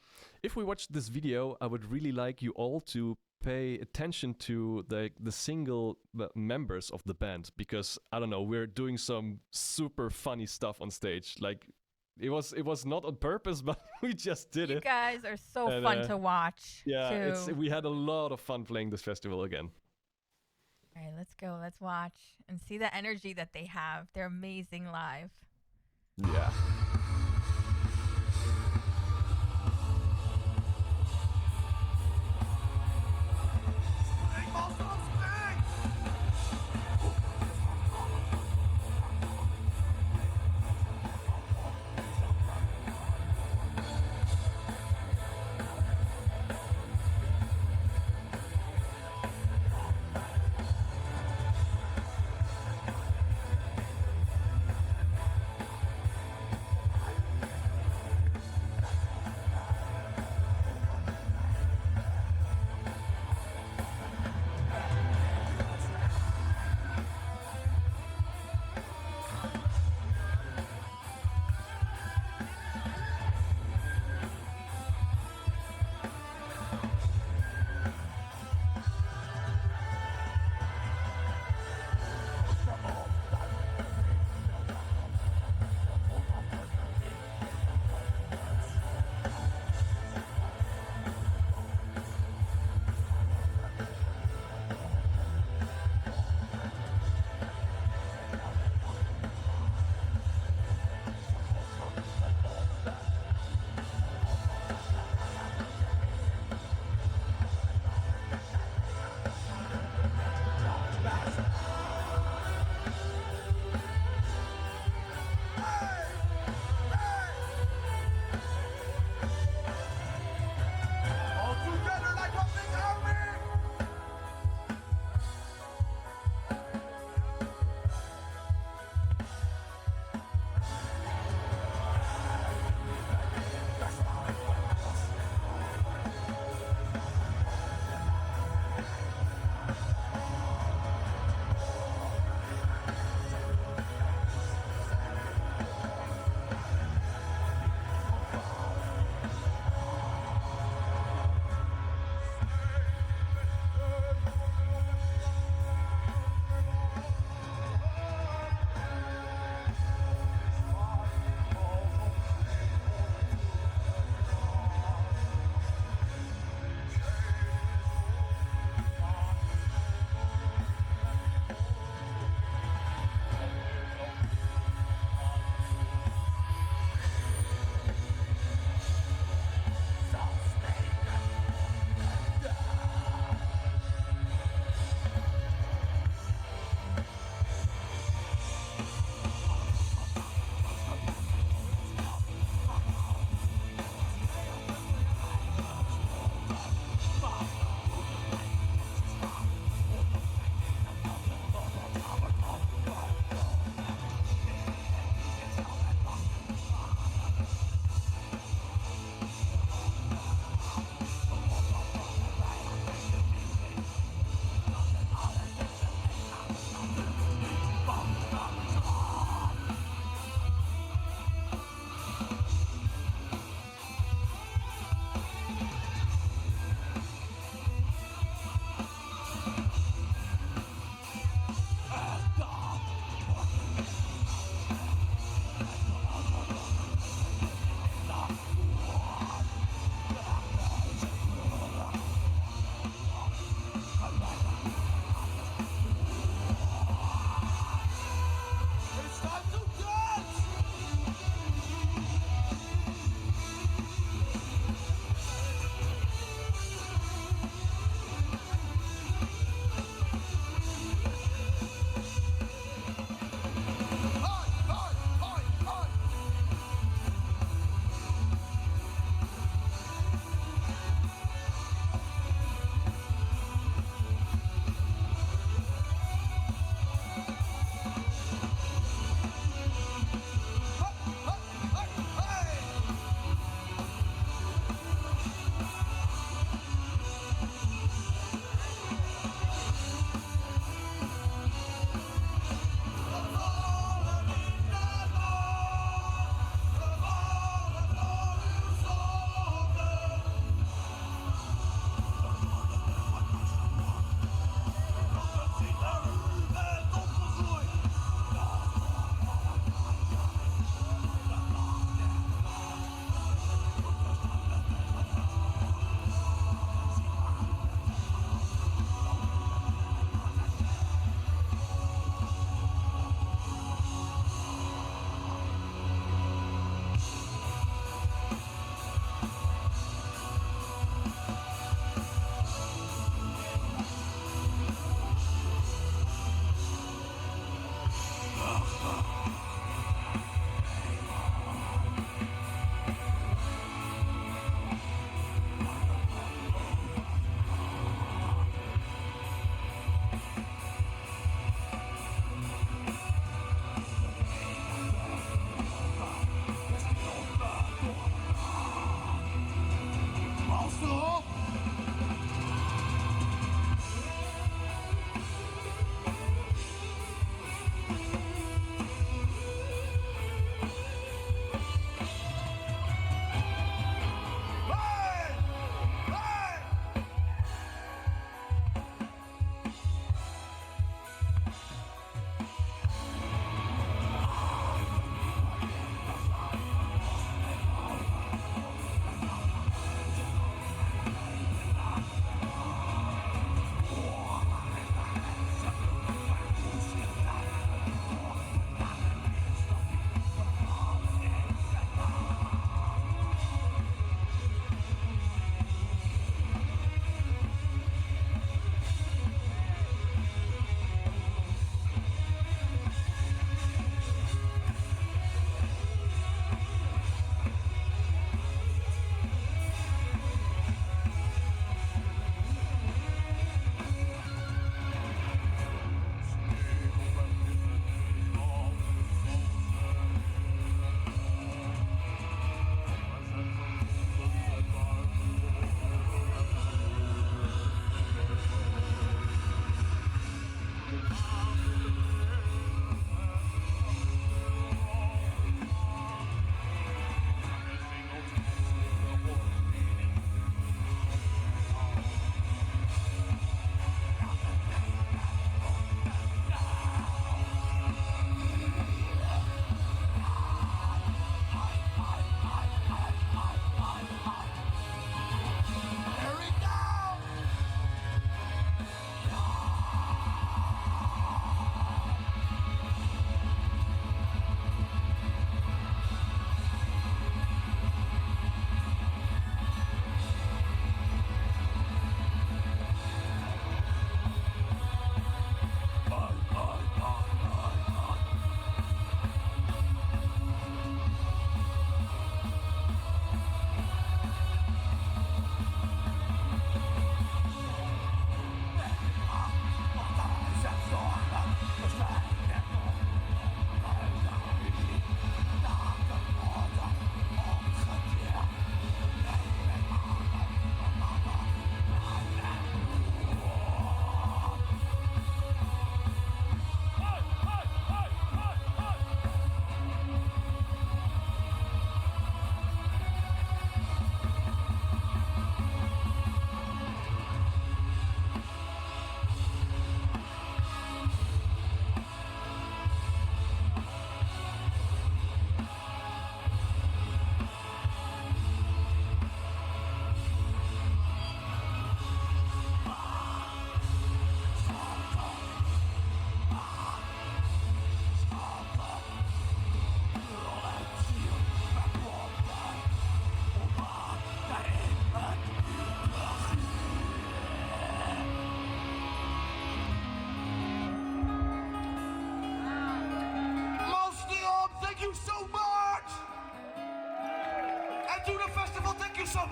if we watch this video, I would really like you all to pay attention to the single members of the band, because I don't know, we're doing some super funny stuff on stage. Like it was not on purpose, but we just did You it. guys are so And, fun to watch. Yeah, too. we had a lot of fun playing this festival again. All right, let's go. Let's watch and see the energy that they have. They're amazing live. Yeah.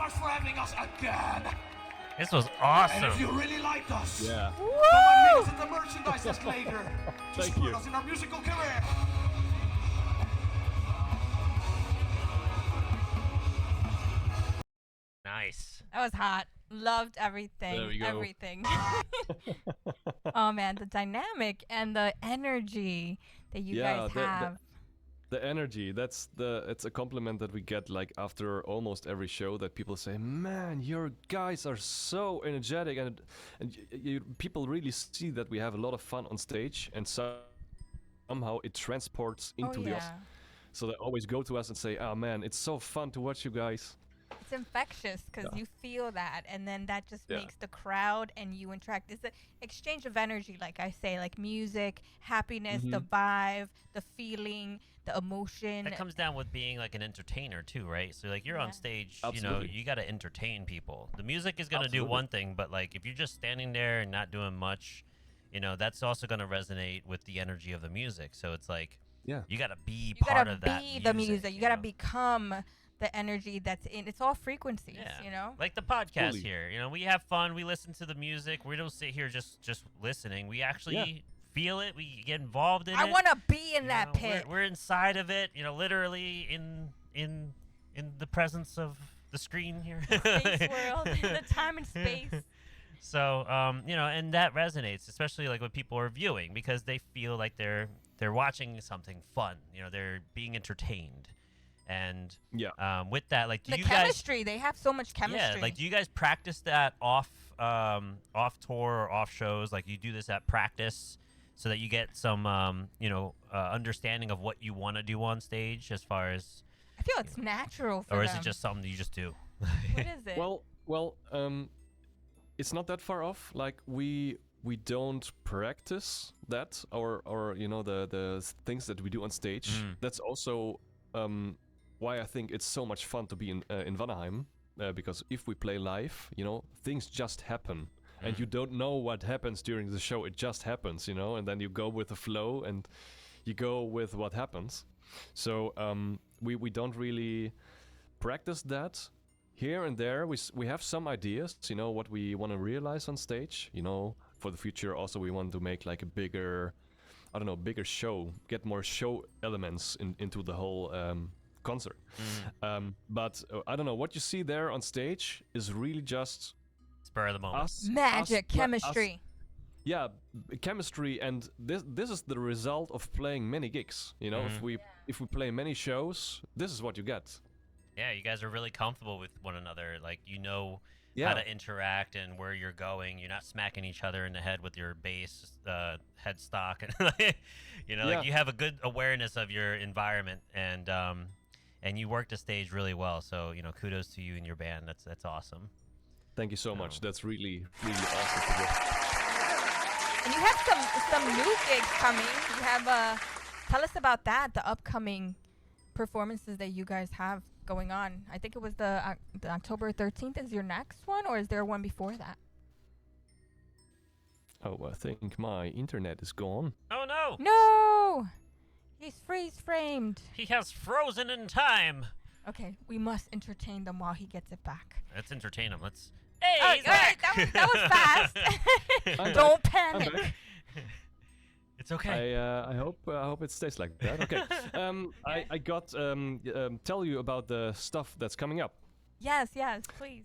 much for having us again. This was And awesome. if you really liked us, Yeah. come and meet us in the merchandise escalator to Thank support you. us in our musical career. Nice. That was hot. Loved everything. There we go. Everything. Oh man, the dynamic and the energy that you Yeah, guys the- have. The energy, it's a compliment that we get like after almost every show, that people say, man, your guys are so energetic, and people really see that we have a lot of fun on stage, and somehow it transports into Oh the yeah. so they always go to us and say, oh man, it's so fun to watch you guys. It's infectious because Yeah. you feel that, and then that just Yeah. makes the crowd and you interact. It's an exchange of energy, like I say, like music, happiness, the vibe, the feeling, the emotion. That comes down with being like an entertainer too, right? So like you're Yeah. on stage, Absolutely. you got to entertain people. The music is going to do Absolutely. one thing, but like if you're just standing there and not doing much, that's also going to resonate with the energy of the music. So it's like Yeah. you got to be You part gotta of that be the music. You gotta know? become the energy that's in. It's all frequencies, Yeah. Like the podcast Fully. here. We have fun. We listen to the music. We don't sit here just listening. We actually feel it. We get involved in it. I want to be in You that know, pit. We're inside of it. Literally in the presence of the screen here. Space world, the time and space. So and that resonates, especially like when people are viewing, because they feel like they're watching something fun. They're being entertained, and Yeah. with that, like, do The you guys? chemistry, they have so much chemistry. Yeah, like, do you guys practice that off tour or off shows? Like, you do this at practice so that you get some understanding of what you want to do on stage, as far as, I feel it's natural for or them. is it just something you just do? What is it? Well, it's not that far off. Like we don't practice that, or the things that we do on stage. That's also why I think it's so much fun to be in Vanaheim, because if we play live, things just happen, and you don't know what happens during the show. It just happens, and then you go with the flow and you go with what happens. So we don't really practice that. Here and there, we have some ideas, what we want to realize on stage. For the future, also we want to make like a bigger show, get more show elements into the whole concert. But I don't know, what you see there on stage is really just Spur of the moment. Magic, chemistry. Yeah, chemistry, and this is the result of playing many gigs. If we play many shows, this is what you get. Yeah, you guys are really comfortable with one another. Like, Yeah. how to interact and where you're going. You're not smacking each other in the head with your bass headstock. Like, you have a good awareness of your environment, and you work the stage really well. So, kudos to you and your band. That's awesome. Thank you so much. Oh. That's really, really awesome to hear. And you have some new gigs coming. You have tell us about that, the upcoming performances that you guys have going on. I think it was the October 13th is your next one, or is there one before that? Oh, I think my internet is gone. Oh, no! No! He's freeze framed. He has frozen in time. Okay, we must entertain them while he gets it back. Let's entertain him. Hey, Oh, he's alright, back. that was fast. Don't panic. back. It's okay. I hope it stays like that. Okay. I got tell you about the stuff that's coming up. Yes, please.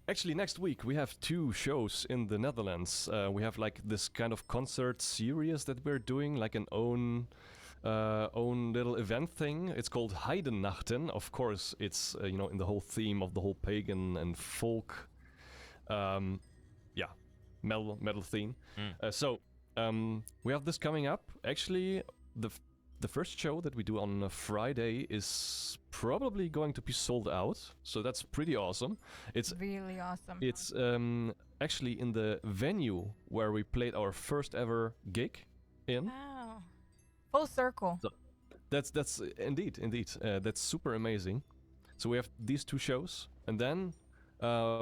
Actually, next week we have 2 shows in the Netherlands. We have like this kind of concert series that we're doing, like an own little event thing. It's called Heidennachten. Of course, it's in the whole theme of the whole pagan and folk, metal theme. So we have this coming up. Actually, the first show that we do on a Friday is probably going to be sold out. So that's pretty awesome. It's Really awesome. It's actually in the venue where we played our first ever gig in. Wow. Full circle. That's indeed that's super amazing. So we have these 2 shows, and then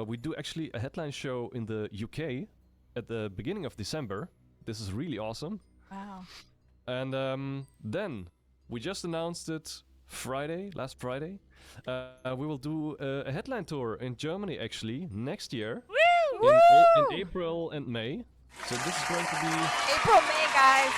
we do actually a headline show in the UK at the beginning of December. This is really awesome. Wow. And then we just announced it last Friday. we will do a headline tour in Germany actually next year Woo! in April and May. So this is going to be April, May, guys.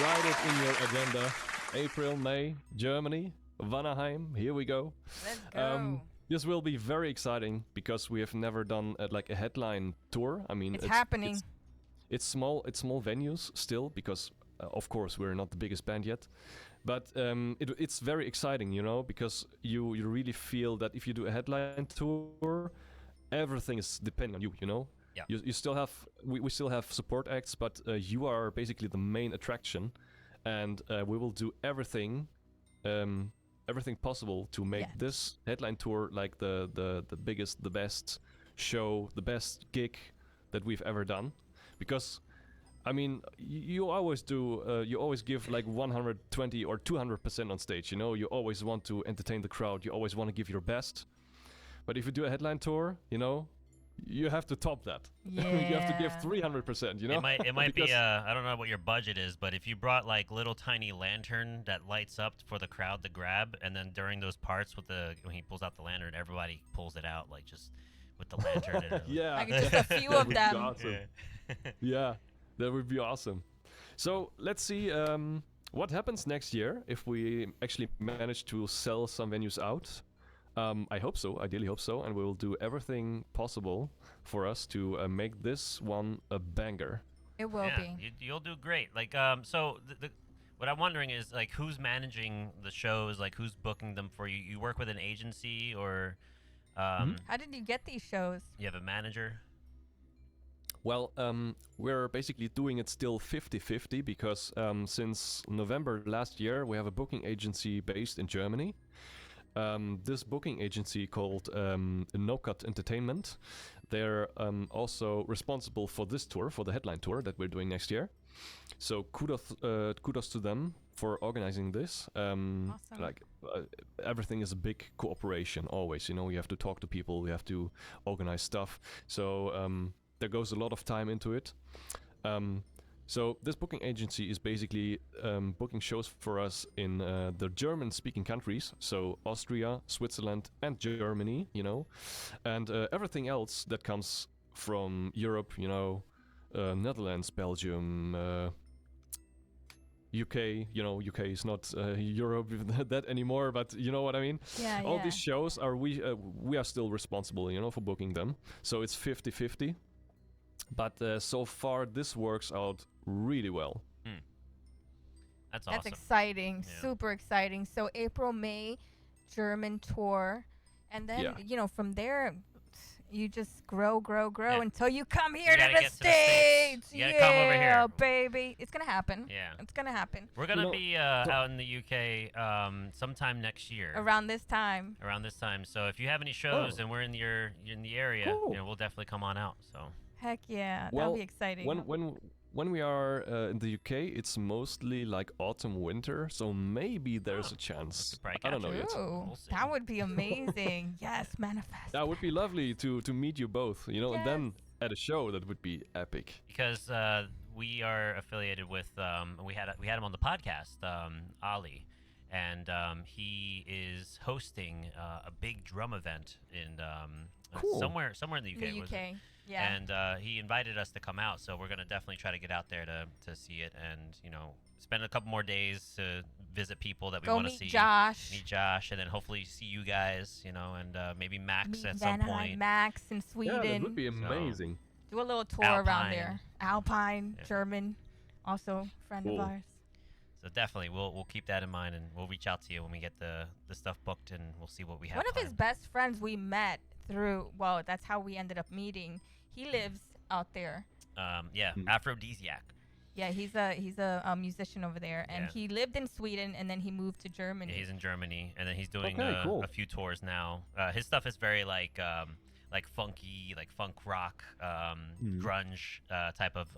write it in your agenda. April, May, Germany, Vanaheim. Here we go. Let's go. This will be very exciting because we have never done like a headline tour. I mean, It's happening. It's small venues still because, of course, we're not the biggest band yet. But it's very exciting, you know, because you really feel that if you do a headline tour, everything is depending on you, you know. Yeah. You still have we still have support acts, but you are basically the main attraction, and we will do everything possible to make this headline tour like the biggest, the best show, the best gig that we've ever done. Because, I mean, you always give like 120 or 200% on stage, you know? You always want to entertain the crowd, you always want to give your best. But if you do a headline tour, you know, you have to top that. Yeah. You have to give 300%, you know? It might be, I don't know what your budget is, but if you brought like little tiny lantern that lights up for the crowd to grab, and then during those parts when he pulls out the lantern, everybody pulls it out, like just with the lantern. And Yeah. Like just a few of them. Awesome. Yeah, that would be awesome. So let's see what happens next year if we actually manage to sell some venues out. I hope so, ideally hope so, and we will do everything possible for us to make this one a banger. It will be. You'll do great. Like, so what I'm wondering is like, who's managing the shows? Like, who's booking them for you? You work with an agency, or How did you get these shows? you have a manager? Well, we're basically doing it still 50-50 because since November last year, we have a booking agency based in Germany. This booking agency called No Cut Entertainment, they're also responsible for this tour, for the headline tour that we're doing next year. So kudos to them for organizing this. Awesome. Like everything is a big cooperation always. You know, you have to talk to people, we have to organize stuff. So there goes a lot of time into it. So this booking agency is basically booking shows for us in the German-speaking countries, so Austria, Switzerland, and Germany, you know, and everything else that comes from Europe, you know, Netherlands, Belgium, UK. You know, UK is not Europe that anymore, but you know what I mean. Yeah, All these shows are we are still responsible, you know, for booking them. So it's 50-50. But so far, this works out really well. That's awesome. That's exciting. Yeah. Super exciting. So April, May, German tour. And then, you know, from there, you just grow Yeah. until you come here You to gotta the get to the States. You gotta come over here. Baby. It's going to happen. Yeah. It's going to happen. We're gonna be out in the UK sometime next year. Around this time. Around this time. So if you have any shows and we're in the area, Cool. you know, we'll definitely come on out. So. Heck yeah. Well, That'll be exciting. When we are in the UK, it's mostly like autumn, winter, so maybe there's a chance. probably I don't catch know you. yet. Ooh, We'll see. that would be amazing. Yes, manifest. That would be lovely to meet you both, you know, and then at a show that would be epic. Because we are affiliated with we had him on the podcast, Ali, and he is hosting a big drum event in Cool. somewhere in the UK. In the was it? UK. Yeah. And he invited us to come out, so we're gonna definitely try to get out there to see it, and you know, spend a couple more days to visit people that we Go want to meet see. Josh. Meet Josh, and then hopefully see you guys, you know, and maybe Max Meet at some Vanaheim, point. Max in Sweden. Yeah, that would be amazing. Do a little tour around Alpine. there. Alpine, Yeah. German, also friend Cool. of ours. So definitely, we'll keep that in mind, and we'll reach out to you when we get the stuff booked, and we'll see what we have. One of his planned. best friends we met through, well, that's how we ended up meeting. He lives out there. Yeah, Mm. Aphrodisiac. Yeah, he's a musician over there, and Yeah. he lived in Sweden, and then he moved to Germany. Yeah, he's in Germany, and then he's doing Okay, cool. a few tours now. His stuff is very like funky, like funk rock, grunge type of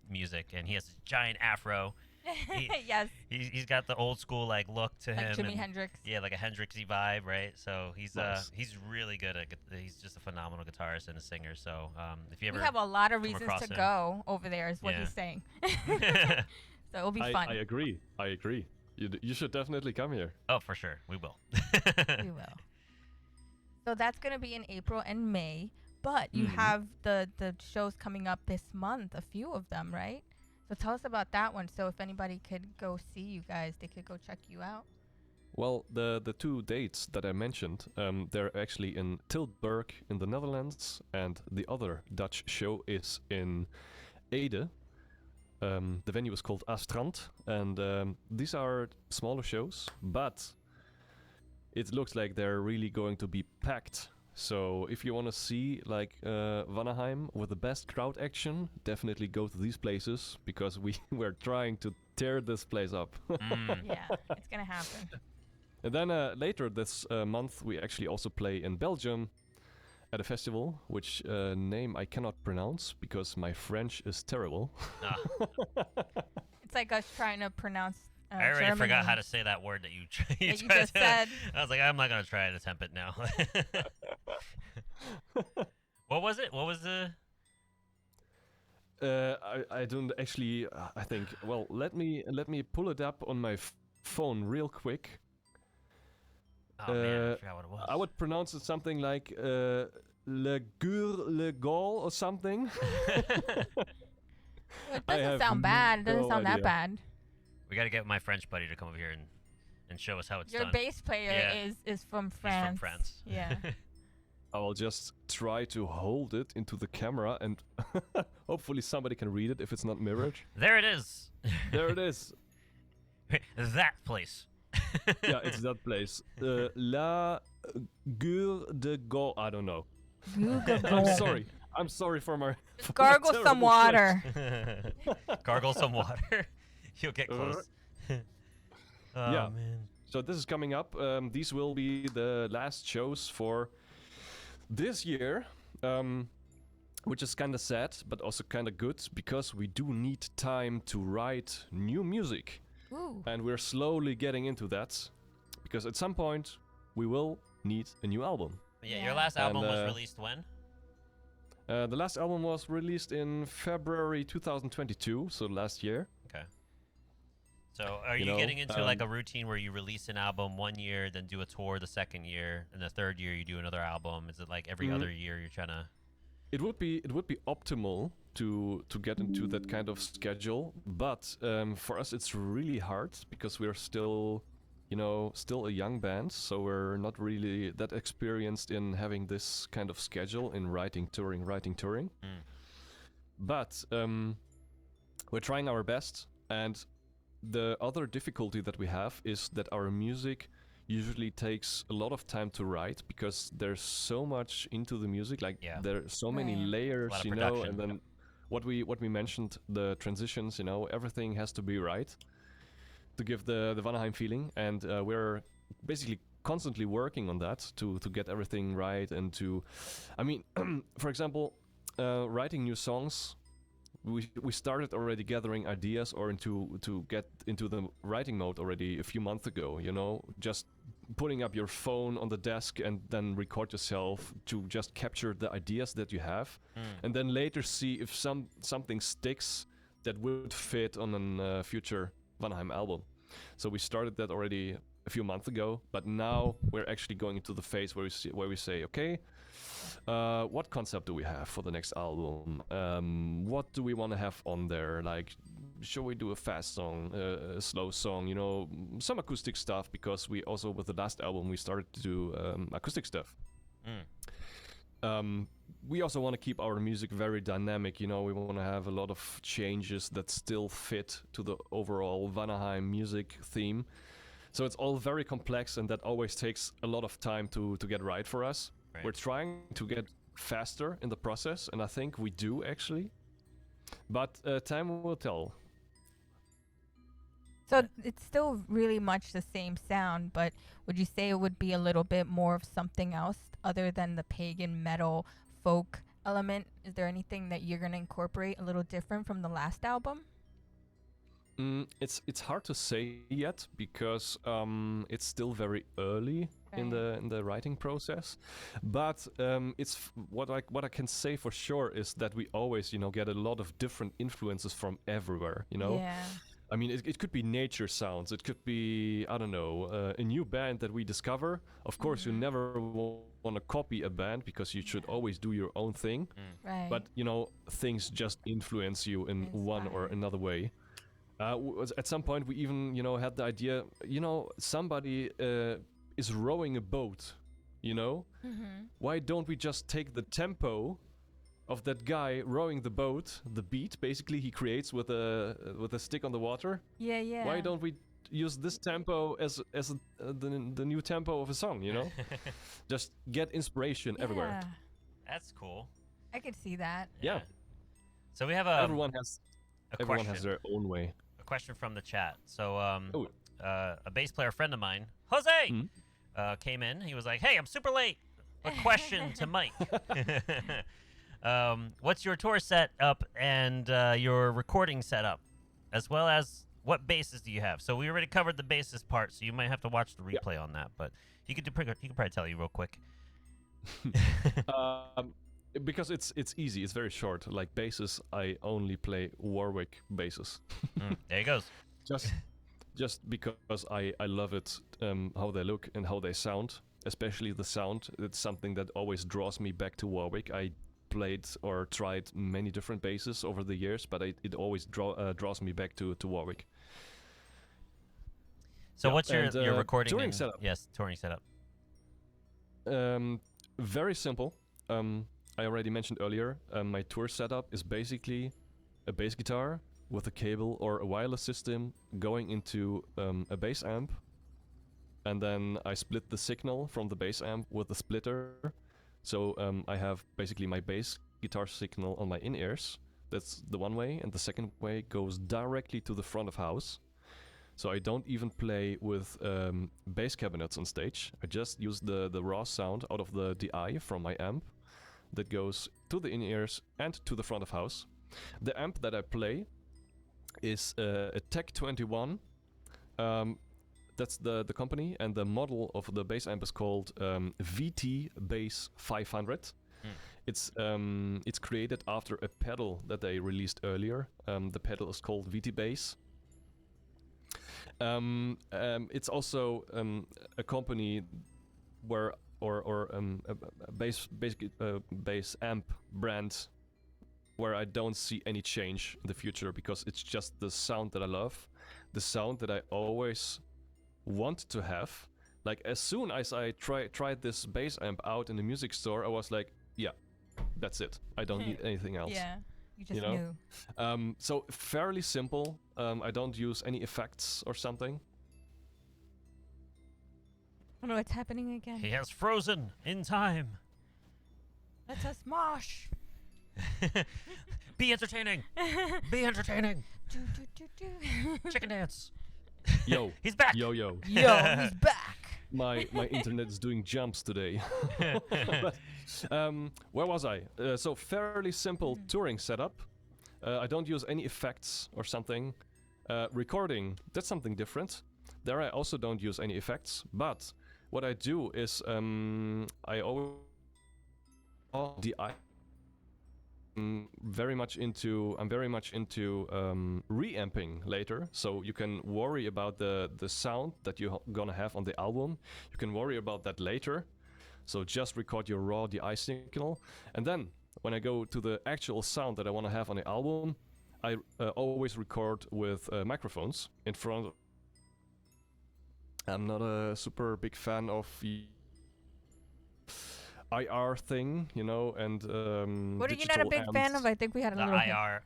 music, and he has a giant afro. Yes, He's got the old school like look to him. like Jimi and- Hendrix. Yeah, like a Hendrixy vibe, right? So he's Nice. he's really good at. He's just a phenomenal guitarist and a singer. So if you ever We have a lot of come reasons across to him. go over there, is what Yeah. he's saying. So it'll be I fun. agree. You should definitely come here. Oh, for sure, we will. We will. So that's going to be in April and May, but you have the shows coming up this month, a few of them, right? So tell us about that one. So if anybody could go see you guys, they could go check you out. Well, the two dates that I mentioned, they're actually in Tilburg in the Netherlands, and the other Dutch show is in Ede. The venue is called Astrand, and these are smaller shows, but it looks like they're really going to be packed. So if you want to see like Vanaheim with the best crowd action, definitely go to these places, because we're trying to tear this place up. Yeah, it's going to happen. And then later this month we actually also play in Belgium at a festival, which name I cannot pronounce because my French is terrible. It's like us trying to pronounce I already German forgot how to names say that word that you that you tried just to- said. I was like, I'm not gonna try to attempt it now. What was it? What was the? I don't actually. I think. Well, let me pull it up on my phone real quick. Oh man, I forgot what it was. I would pronounce it something like Le Gur Le Gaulle or something. It I doesn't have sound bad. It doesn't no sound that idea. bad. We got to get my French buddy to come over here and show us how it's Your done. bass player Yeah. is from He's France. from France. Yeah. I will just try to hold it into the camera, and hopefully somebody can read it if it's not mirrored. There it is. There it is. That place. Yeah, it's that place. La Gur de Gaulle. I don't know. I'm sorry. I'm sorry for my. for my Gargle some terrible water. Gargle some water. You'll get close. Oh Yeah. man. So this is coming up. These will be the last shows for this year, which is kind of sad, but also kind of good, because we do need time to write new music. Ooh. And we're slowly getting into that, because at some point we will need a new album. Yeah, Yeah. your last And, album was released when? The last album was released in February 2022, so last year. Okay. So are You you know, getting into like a routine where you release an album one year, then do a tour the second year, and the third year you do another album? Is it like every other year you're trying to? It would be optimal to get into that kind of schedule, but for us it's really hard because we're still, still a young band, so we're not really that experienced in having this kind of schedule in writing, touring. But we're trying our best, and the other difficulty that we have is that our music usually takes a lot of time to write, because there's so much into the music, like Yeah. there are so many Right. layers, A lot of and production. then what we mentioned, the transitions, everything has to be right to give the Vanaheim feeling, and we're basically constantly working on that to get everything right, and for example, writing new songs. We started already gathering ideas, or to get into the writing mode already a few months ago. Just putting up your phone on the desk and then record yourself to just capture the ideas that you have, and then later see if something sticks that would fit on a future Vanaheim album. So we started that already a few months ago, but now we're actually going into the phase where we say, okay, what concept do we have for the next album? What do we want to have on there? Like, should we do a fast song, a slow song? Some acoustic stuff, because we also, with the last album, we started to do acoustic stuff. We also want to keep our music very dynamic. We want to have a lot of changes that still fit to the overall Vanaheim music theme. So it's all very complex, and that always takes a lot of time to get right for us. Right. We're trying to get faster in the process, and I think we do actually. But time will tell. So it's still really much the same sound, but would you say it would be a little bit more of something else other than the pagan metal folk element? Is there anything that you're going to incorporate a little different from the last album? It's hard to say yet, because it's still very early in the writing process. But it's what I can say for sure is that we always get a lot of different influences from everywhere. Yeah. I mean, it could be nature sounds. It could be, I don't know, a new band that we discover. Of course, you never want to copy a band because you should always do your own thing. Right. But, things just influence you in one or Inspire. another way. At some point, we even, had the idea, somebody is rowing a boat, Why don't we just take the tempo of that guy rowing the boat, the beat basically he creates with a stick on the water? Yeah. Why don't we use this tempo as the new tempo of a song, Just get inspiration everywhere. Yeah. That's cool. I could see that. Yeah. So we have Everyone has question. their own way. A question from the chat. So Oh. a bass player friend of mine, Jose, came in. He was like, "Hey, I'm super late. A question to Mike. What's your tour setup and your recording setup, as well as what basses do you have?" So we already covered the bassist part, so you might have to watch the replay on that. But he could probably tell you real quick. Because it's easy, it's very short. Like basses, I only play Warwick basses. There he goes. Just because I love it, how they look and how they sound, especially the sound. It's something that always draws me back to Warwick. I played or tried many different basses over the years, but it always draws me back to Warwick. So Yeah, what's your and, recording touring and- setup? Yes, touring setup. Very simple. I already mentioned earlier, my tour setup is basically a bass guitar with a cable or a wireless system going into a bass amp, and then I split the signal from the bass amp with a splitter. So I have basically my bass guitar signal on my in-ears. That's the one way, and the second way goes directly to the front of house. So I don't even play with bass cabinets on stage. I just use the raw sound out of the DI from my amp that goes to the in-ears and to the front of house. The amp that I play is a Tech 21. That's the company, and the model of the bass amp is called VT Bass 500. It's created after a pedal that they released earlier. The pedal is called VT Bass. It's also a company where a bass amp brand where I don't see any change in the future, because it's just the sound that I love, the sound that I always want to have. Like, as soon as I tried this bass amp out in the music store, I was like, yeah, that's it. I don't need anything else. Yeah. You just know? knew. So fairly simple. I don't use any effects or something. I don't know what's happening again. He has frozen in time. Let's us mosh. Be entertaining. Be entertaining. Do, do, do, do. Chicken dance. Yo. He's back. Yo. Yo, he's back. My internet is doing jumps today. But, where was I? So fairly simple touring setup. I don't use any effects or something. Recording, that's something different. There I also don't use any effects. But what I do is I always I'm very much into reamping later, so you can worry about the sound that you're gonna have on the album. You can worry about that later, so just record your raw DI signal, and then when I go to the actual sound that I want to have on the album, I always record with microphones in front. I'm not a super big fan of IR thing, and What are you not a big fan of? I think we had a The little. IR.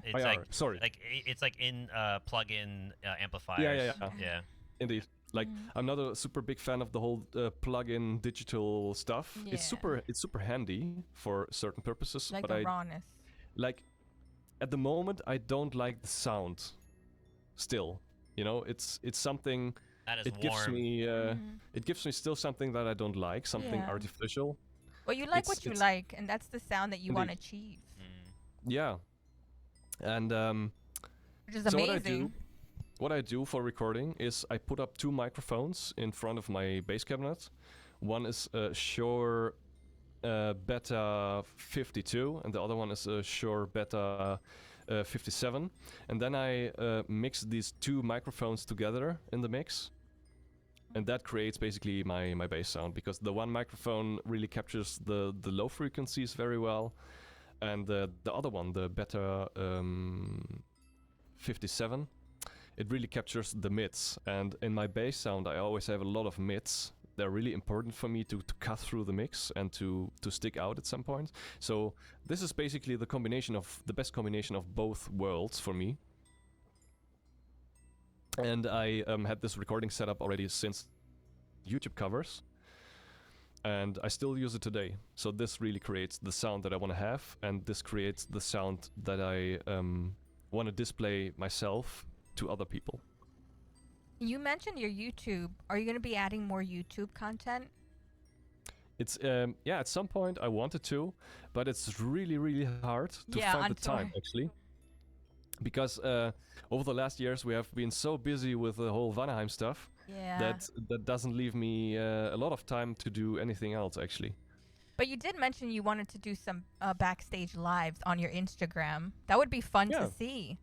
It's IR, like sorry. it's like in plug-in amplifiers. Yeah. Indeed. Like, I'm not a super big fan of the whole plug-in digital stuff. Yeah. It's super handy for certain purposes, Like but the rawness. like at the moment I don't like the sound. Still, it's something. That is It warm. gives me it gives me still something that I don't like, something Yeah. artificial. Well, you like it's- what you it's- like, and that's the sound that you want to Indeed. achieve, Yeah, and which is so amazing. what I do for recording is I put up two microphones in front of my bass cabinet. One is a Shure Beta 52, and the other one is a Shure Beta 57, and then I mix these two microphones together in the mix, and that creates basically my bass sound, because the one microphone really captures the low frequencies very well, and the other one, the Beta 57, it really captures the mids. And in my bass sound, I always have a lot of mids. They're really important for me to cut through the mix and to stick out at some point. So this is basically the best combination of both worlds for me. And I had this recording set up already since YouTube covers, and I still use it today. So this really creates the sound that I want to have, and this creates the sound that I want to display myself to other people. You mentioned your YouTube. Are you going to be adding more YouTube content? It's at some point I wanted to, but it's really, really hard to find the time, actually. Because over the last years we have been so busy with the whole Vanaheim stuff that doesn't leave me a lot of time to do anything else, actually. But you did mention you wanted to do some backstage lives on your Instagram. That would be fun to see.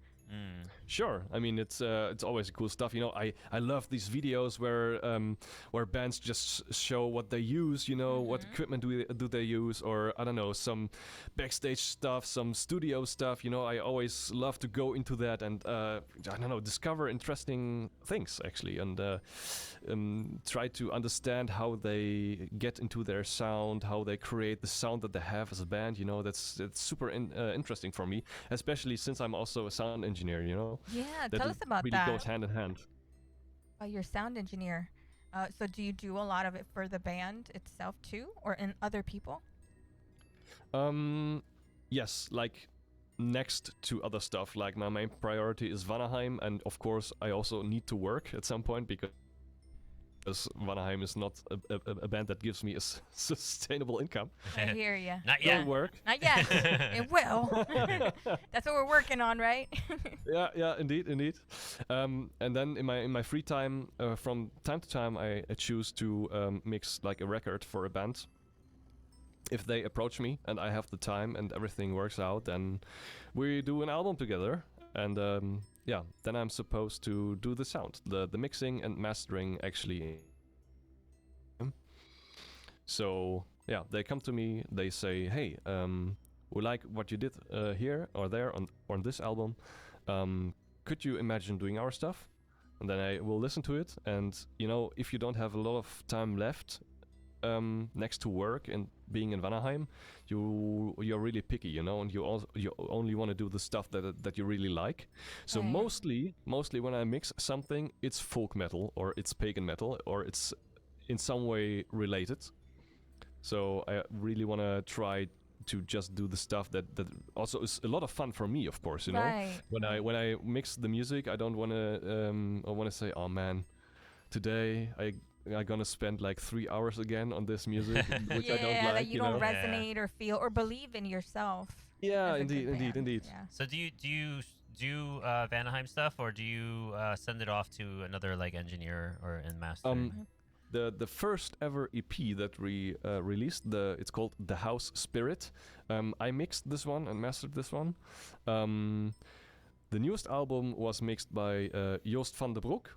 Sure. I mean, it's always cool stuff. You know, I love these videos where bands just show what they use. You know, what equipment do they use, or I don't know, some backstage stuff, some studio stuff. You know, I always love to go into that and I don't know, discover interesting things actually, and try to understand how they get into their sound, how they create the sound that they have as a band. You know, it's super interesting for me, especially since I'm also a sound engineer. You know. Yeah, that tell us about really that. Goes hand in hand. You're a sound engineer. So do you do a lot of it for the band itself too, or in other people? Yes, like next to other stuff. Like my main priority is Vanaheim, and of course I also need to work at some point, because Vanaheim is not a band that gives me a sustainable income. I hear you. Not yet. It'll work. Not yet. It will. That's what we're working on, right? Yeah, indeed. And then in my free time, from time to time, I choose to mix like a record for a band. If they approach me and I have the time and everything works out, then we do an album together. And then I'm supposed to do the sound, the mixing and mastering actually. So yeah, they come to me, they say, hey, we like what you did here or there on this album. Could you imagine doing our stuff? And then I will listen to it. And you know, if you don't have a lot of time left next to work and being in Vanaheim, you're really picky, you know, and you only want to do the stuff that you really like. So mostly when I mix something, it's folk metal or it's pagan metal or it's in some way related. So I really want to try to just do the stuff that also is a lot of fun for me, of course, you know. When I mix the music, I don't want to say, oh man, today I'm gonna spend like 3 hours again on this music, which I don't like. That you don't resonate or feel or believe in yourself. Yeah, indeed. Yeah. So do you do Vanaheim stuff, or do you send it off to another like engineer or in mastering? The first ever EP that we released, it's called The House Spirit. I mixed this one and mastered this one. The newest album was mixed by Joost van den Broek.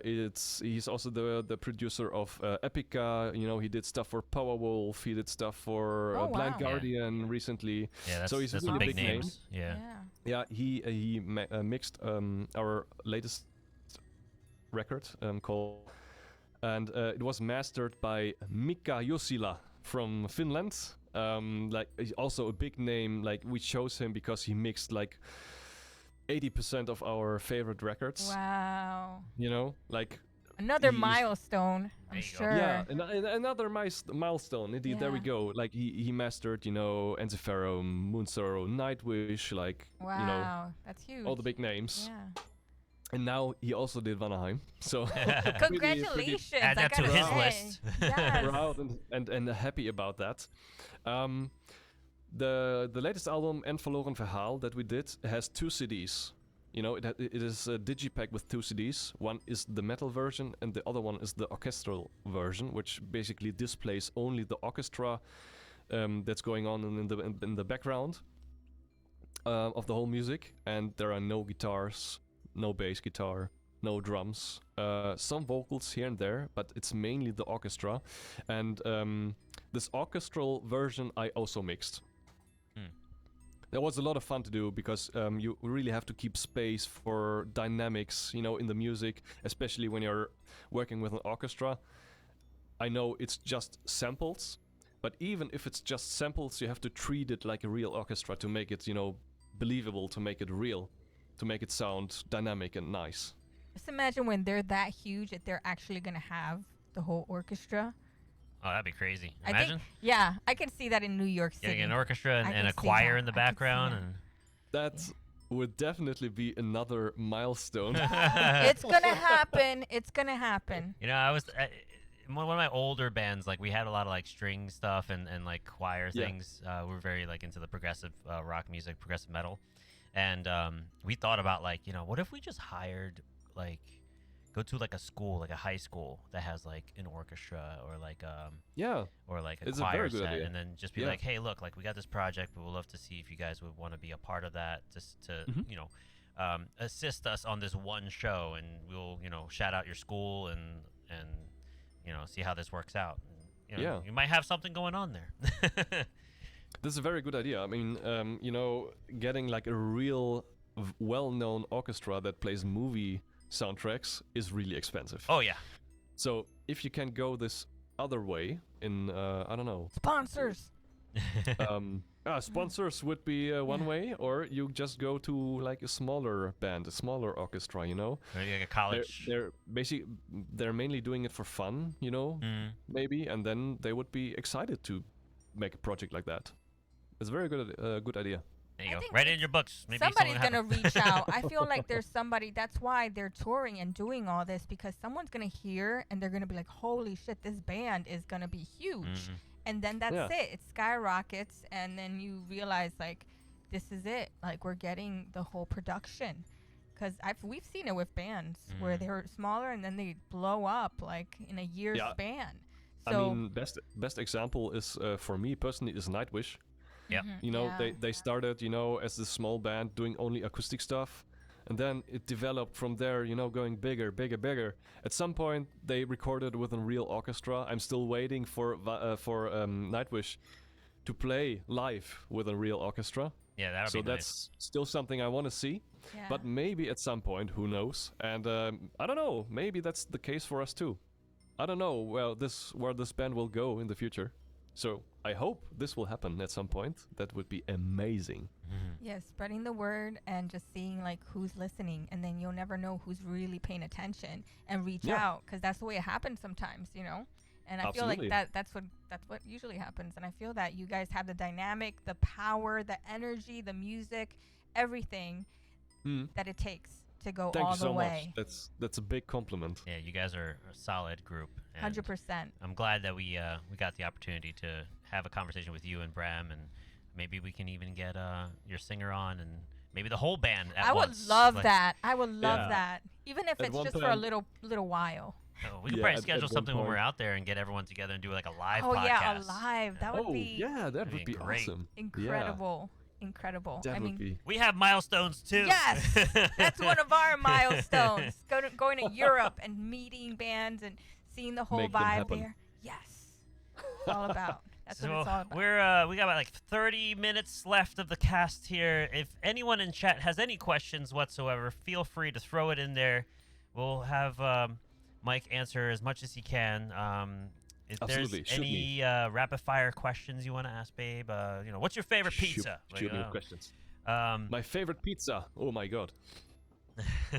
He's also the producer of Epica. You know, he did stuff for Powerwolf. He did stuff for Blind Guardian recently. Yeah, so he's that's really big names. Yeah. He mixed our latest record called, and it was mastered by Mika Jussila from Finland. Like he's also a big name. Like we chose him because he mixed like 80% of our favorite records. Wow. You know, like another milestone, I'm sure. Yeah, another milestone. Indeed, there we go. Like he mastered, you know, Enziferum, Moonsorrow, Nightwish, like you know, that's huge. all the big names. Yeah. And now he also did Vanaheim. So congratulations! Add that to his list. Yes. Proud and happy about that. The latest album, En Verloren Verhaal, that we did has 2 CDs. You know, it is a digipack with 2 CDs. One is the metal version, and the other one is the orchestral version, which basically displays only the orchestra that's going on in the background. of the whole music, and there are no guitars, no bass guitar, no drums, some vocals here and there, but it's mainly the orchestra. And this orchestral version I also mixed. That was a lot of fun to do because you really have to keep space for dynamics, in the music, especially when you're working with an orchestra. I know it's just samples, but even if it's just samples, you have to treat it like a real orchestra to make it, believable, to make it real, to make it sound dynamic and nice. Just imagine when they're that huge that they're actually going to have the whole orchestra. Oh, that'd be crazy. Imagine. I can see that in New York City. Getting an orchestra and a can see choir that. in the I can see background. that. And That would definitely be another milestone. It's going to happen. It's going to happen. I was one of my older bands. Like we had a lot of like string stuff and like choir things. We were very like into the progressive rock music, progressive metal, and we thought about like what if we just hired like go to like a school, like a high school that has like an orchestra or like or like a It's a choir very good set, idea. and then just be like, hey, look, like we got this project, but we'd love to see if you guys would want to be a part of that, just to assist us on this one show, and we'll shout out your school and see how this works out. And, you might have something going on there. This is a very good idea. I mean, getting like a real well-known orchestra that plays movie soundtracks is really expensive. Oh yeah. So if you can go this other way in, I don't know. Sponsors. Sponsors would be one way, or you just go to like a smaller band, a smaller orchestra, Or like a college. They're mainly doing it for fun, maybe, and then they would be excited to make a project like that. It's a very good idea. There you I go. think Write it in your books. Maybe somebody's someone going to reach out. I feel like there's somebody. That's why they're touring and doing all this, because someone's going to hear and they're going to be like, holy shit, this band is going to be huge. And then that's it. It skyrockets. And then you realize, like, this is it. Like, we're getting the whole production. Because we've seen it with bands where they're smaller and then they blow up, like, in a year's span. So, I mean, best example is, for me personally, is Nightwish. Yeah. They started, as a small band doing only acoustic stuff, and then it developed from there, going bigger. At some point, they recorded with a real orchestra. I'm still waiting for Nightwish to play live with a real orchestra. Yeah, that would So be that's still something I want to see. yeah. But maybe at some point, who knows? And I don't know. Maybe that's the case for us too. I don't know where this band will go in the future. So I hope this will happen at some point. That would be amazing. Yeah, spreading the word and just seeing like who's listening, and then you'll never know who's really paying attention and reach out, because that's the way it happens sometimes, And I feel Absolutely. like that's what usually happens, and I feel that you guys have the dynamic, the power, the energy, the music, everything that it takes to go Thank all you the so way. much. That's a big compliment. Yeah, you guys are a solid group. and 100%. I'm glad that we got the opportunity to have a conversation with you and Bram, and maybe we can even get your singer on, and maybe the whole band at I would once. love Like, that. I would love Yeah. that, even if At it's one just for a time- little while. we could Yeah, probably at schedule one something when we're point. out there and get everyone together and do like a live Oh podcast. yeah, alive. That would be yeah, that would be be great. awesome. incredible. Incredible. That I mean, would be. We have milestones too. yes, that's one of our milestones. Going to Europe and meeting bands and seeing the whole Make them vibe happen. there. Yes, it's all about. That's what So it's all about. we got about like 30 minutes left of the cast here. If anyone in chat has any questions whatsoever, feel free to throw it in there. We'll have Mike answer as much as he can. If Absolutely. there's Shoot any rapid fire questions you want to ask, babe, what's your favorite pizza? Shoot me Like, questions. um, My favorite pizza. Oh my god.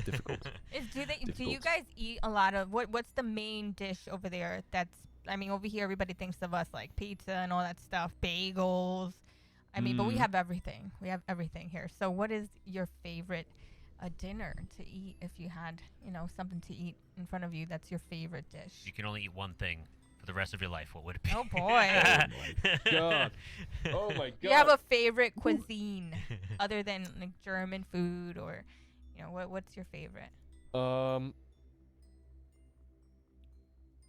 Difficult. Do you difficult. guys eat a lot of what's the main dish over there? Over here everybody thinks of us like pizza and all that stuff, bagels. But we have everything. We have everything here. So what is your favorite dinner to eat? If you had, something to eat in front of you, that's your favorite dish. you can only eat one thing for the rest of your life. What would it be? Oh boy. God. Oh my god. Do you have a favorite cuisine other than like German food, or what's your favorite?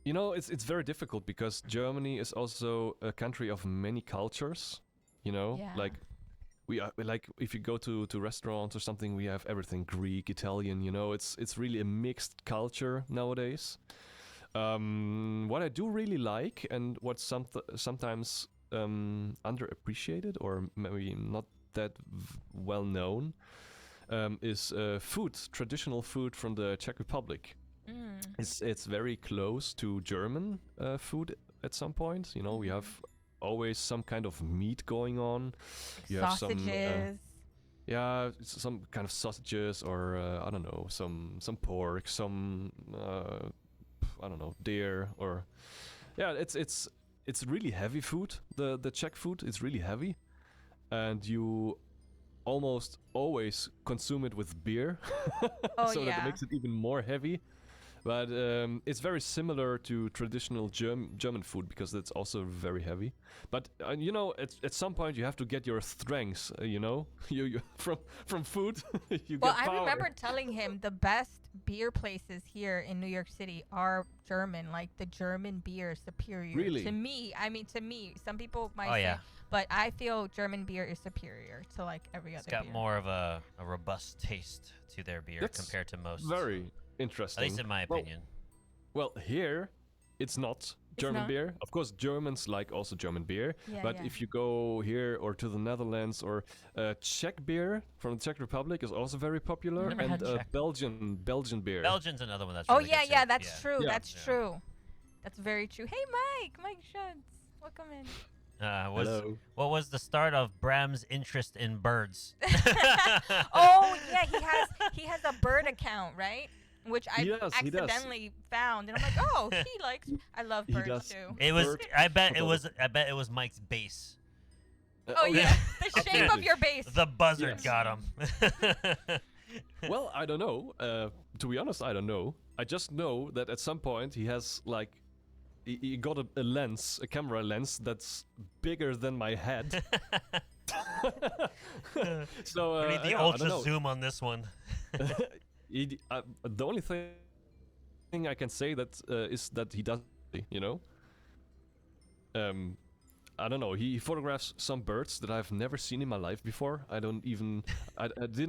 It's very difficult because Germany is also a country of many cultures. Yeah. Like we are like if you go to restaurants or something, we have everything Greek, Italian. It's really a mixed culture nowadays. What I do really like, and what's sometimes underappreciated or maybe not that well known, is traditional food from the Czech Republic. It's very close to German food at some point. We have always some kind of meat going on. You have Sausages. some kind of sausages, or I don't know, some pork, some I don't know, deer, or it's really heavy food. The Czech food is really heavy, and you almost always consume it with beer, Oh so that yeah. it makes it even more heavy. But it's very similar to traditional German food because it's also very heavy. But at some point you have to get your strengths. You from food. You Well, get I power. remember telling him the best beer places here in New York City are German. Like the German beer is superior. Really? To me, some people might Oh, say, yeah. but I feel German beer is superior to like every It's other got beer. more of a robust taste to their beer That's compared to most. Very interesting. At least in my Well, opinion. Well, here it's not German not? beer. Of course, Germans like also German beer. Yeah, But yeah. if you go here or to the Netherlands, or Czech beer from the Czech Republic is also very popular, Never and had Czech. Belgian beer. Belgian's another one that's Oh really yeah, good yeah, too. that's true. Yeah. That's Yeah. true. That's very true. Hey, Mike Schutz, welcome in. Hello. What was the start of Bram's interest in birds? Oh yeah, he has a bird account, right? Which I He does. accidentally found, and I'm like, oh, he likes. I love He birds does. too. It was. Bird I bet it photography. was Mike's bass. Oh yeah, the shape of Absolutely. your base. The buzzard Yes. got him. Well, I don't know. To be honest, I don't know. I just know that at some point he has like he got a lens, a camera lens that's bigger than my head. So we need the yeah, I don't ultra know. zoom on this one. The only thing I can say that is that he does, you know. I don't know. He photographs some birds that I've never seen in my life before. I didn't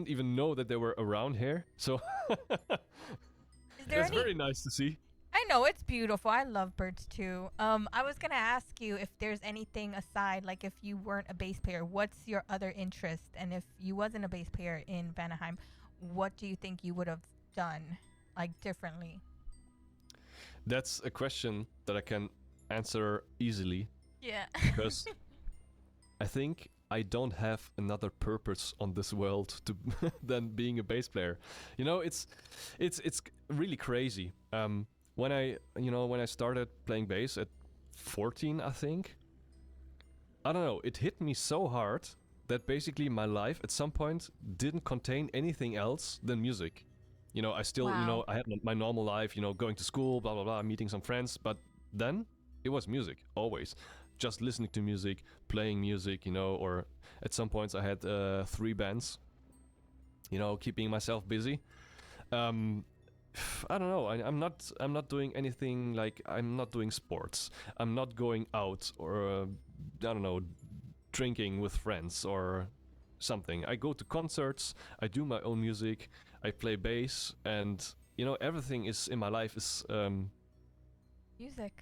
even know that they were around here. So Is there it's any? very nice to see. I know it's beautiful. I love birds too. I was gonna ask you if there's anything aside, like if you weren't a bass player, what's your other interest? And if you wasn't a bass player in Vanaheim, what do you think you would have done, like differently? That's a question that I can answer easily Yeah. because I think I don't have another purpose on this world to than being a bass player. You know, it's really crazy. When I started playing bass at 14, I think, I don't know, it hit me so hard that basically my life at some point didn't contain anything else than music. You know, I still, Wow. I had my normal life, going to school, blah, blah, blah, meeting some friends, but then it was music, always. Just listening to music, playing music, or at some points I had 3 bands, keeping myself busy. I don't know. I'm not doing anything, like I'm not doing sports. I'm not going out or I don't know, drinking with friends or something. I go to concerts. I do my own music. I play bass, and everything is in my life is Music.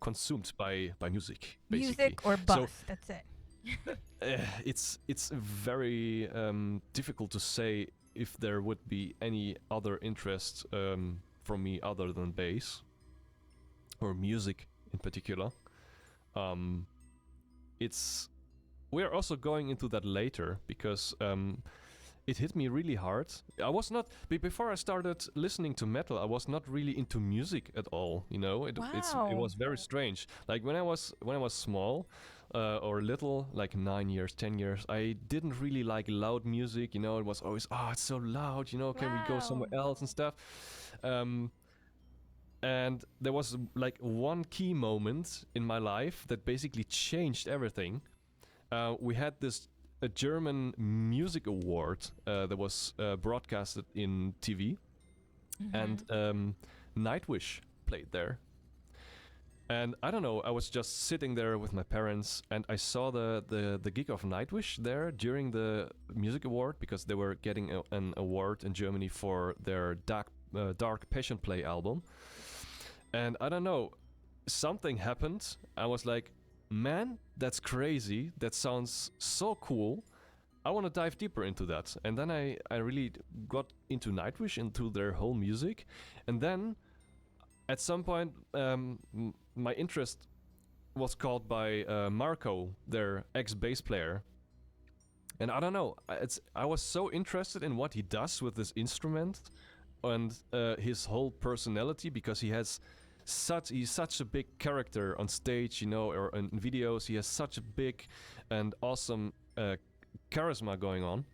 consumed by music. Basically. Music or bus. That's it. It's very difficult to say if there would be any other interest from me other than bass or music in particular. We're also going into that later because it hit me really hard. I was not before I started listening to metal. I was not really into music at all. It Wow. was very strange. Like when I was small. Or little, like 9 years, 10 years, I didn't really like loud music. It was always, it's so loud. Can we go somewhere Wow. else and stuff? And there was like one key moment in my life that basically changed everything. We had a German music award that was broadcasted in TV, Mm-hmm. and Nightwish played there. And I don't know, I was just sitting there with my parents, and I saw the gig of Nightwish there during the music award, because they were getting an award in Germany for their Dark Passion Play album. And I don't know, something happened. I was like, man, that's crazy. That sounds so cool. I want to dive deeper into that. And then I really got into Nightwish, into their whole music. And then at some point, my interest was caught by Marco, their ex-bass player. And I don't know, I was so interested in what he does with this instrument and his whole personality, because he's such a big character on stage, or in videos. He has such a big and awesome charisma going on.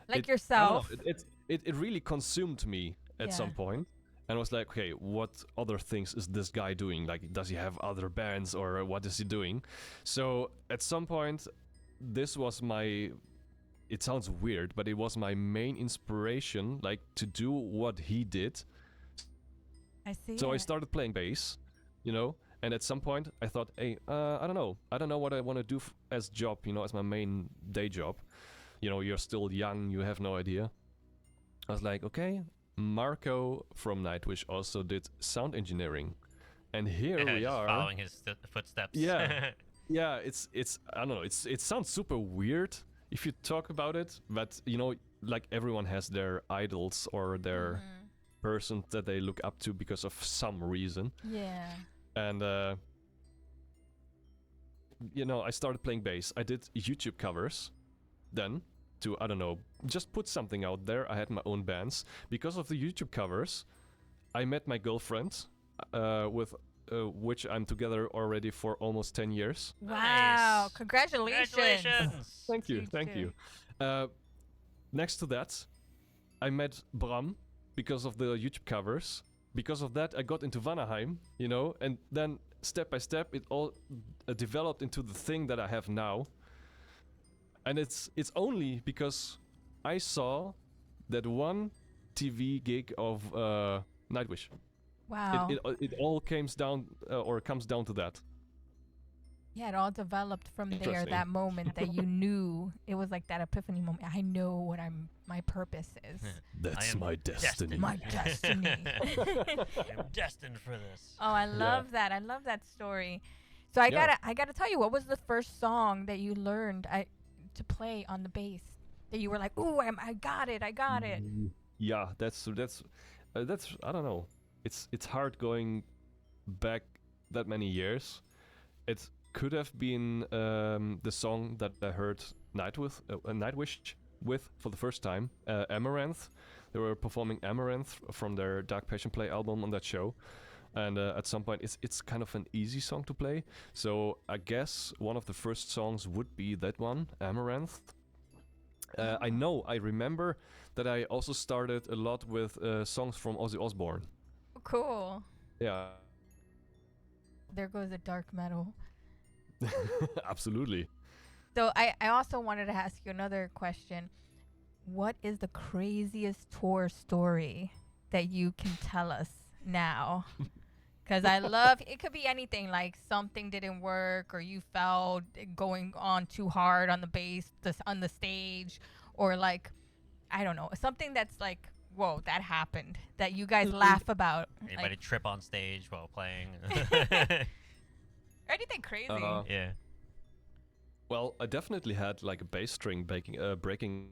Like I yourself. don't know, it really consumed me at some point. And I was like, okay, what other things is this guy doing? Like, does he have other bands, or what is he doing? So at some point, this was it sounds weird, but it was my main inspiration, like, to do what he did. I see. So I started playing bass, and at some point I thought, hey, I don't know what I want to do as job, as my main day job. You're still young, you have no idea. I was like, okay, Marco from Nightwish also did sound engineering, and here we just are following his footsteps. Yeah. Yeah, it's I don't know, it sounds super weird if you talk about it, but like everyone has their idols or their person that they look up to because of some reason. Yeah. And I started playing bass. I did YouTube covers then to, I don't know, just put something out there. I had my own bands. Because of the YouTube covers, I met my girlfriend, with which I'm together already for almost 10 years. Wow. Nice. Congratulations. Congratulations. Thank you, Huge thank day. you. Next to that, I met Bram because of the YouTube covers. Because of that, I got into Vanaheim, and then step by step, it all developed into the thing that I have now. And it's only because I saw that one TV gig of Nightwish. Wow. It all comes down to that. Yeah, it all developed from there, Interesting. that moment that you knew. It was like that epiphany moment. I know what my purpose is. That's am my destiny. My destiny. I'm destined for this. Oh, I love that. I love that story. So I gotta tell you, what was the first song that you learned to play on the bass that you were like, ooh, I got it. Yeah, that's I don't know. It's hard going back that many years. It could have been the song that I heard Nightwish with for the first time, Amaranth. They were performing Amaranth from their Dark Passion Play album on that show. And at some point, it's kind of an easy song to play. So I guess one of the first songs would be that one, Amaranth. I remember that I also started a lot with songs from Ozzy Osbourne. Cool. Yeah. There goes the dark metal. Absolutely. So I also wanted to ask you another question. What is the craziest tour story that you can tell us now? Because I love, it could be anything, like something didn't work, or you felt going on too hard on the bass, on the stage, or like, I don't know, something that's like, whoa, that happened, that you guys laugh about. Anybody Like, trip on stage while playing? anything crazy. Yeah. Well, I definitely had like a bass string breaking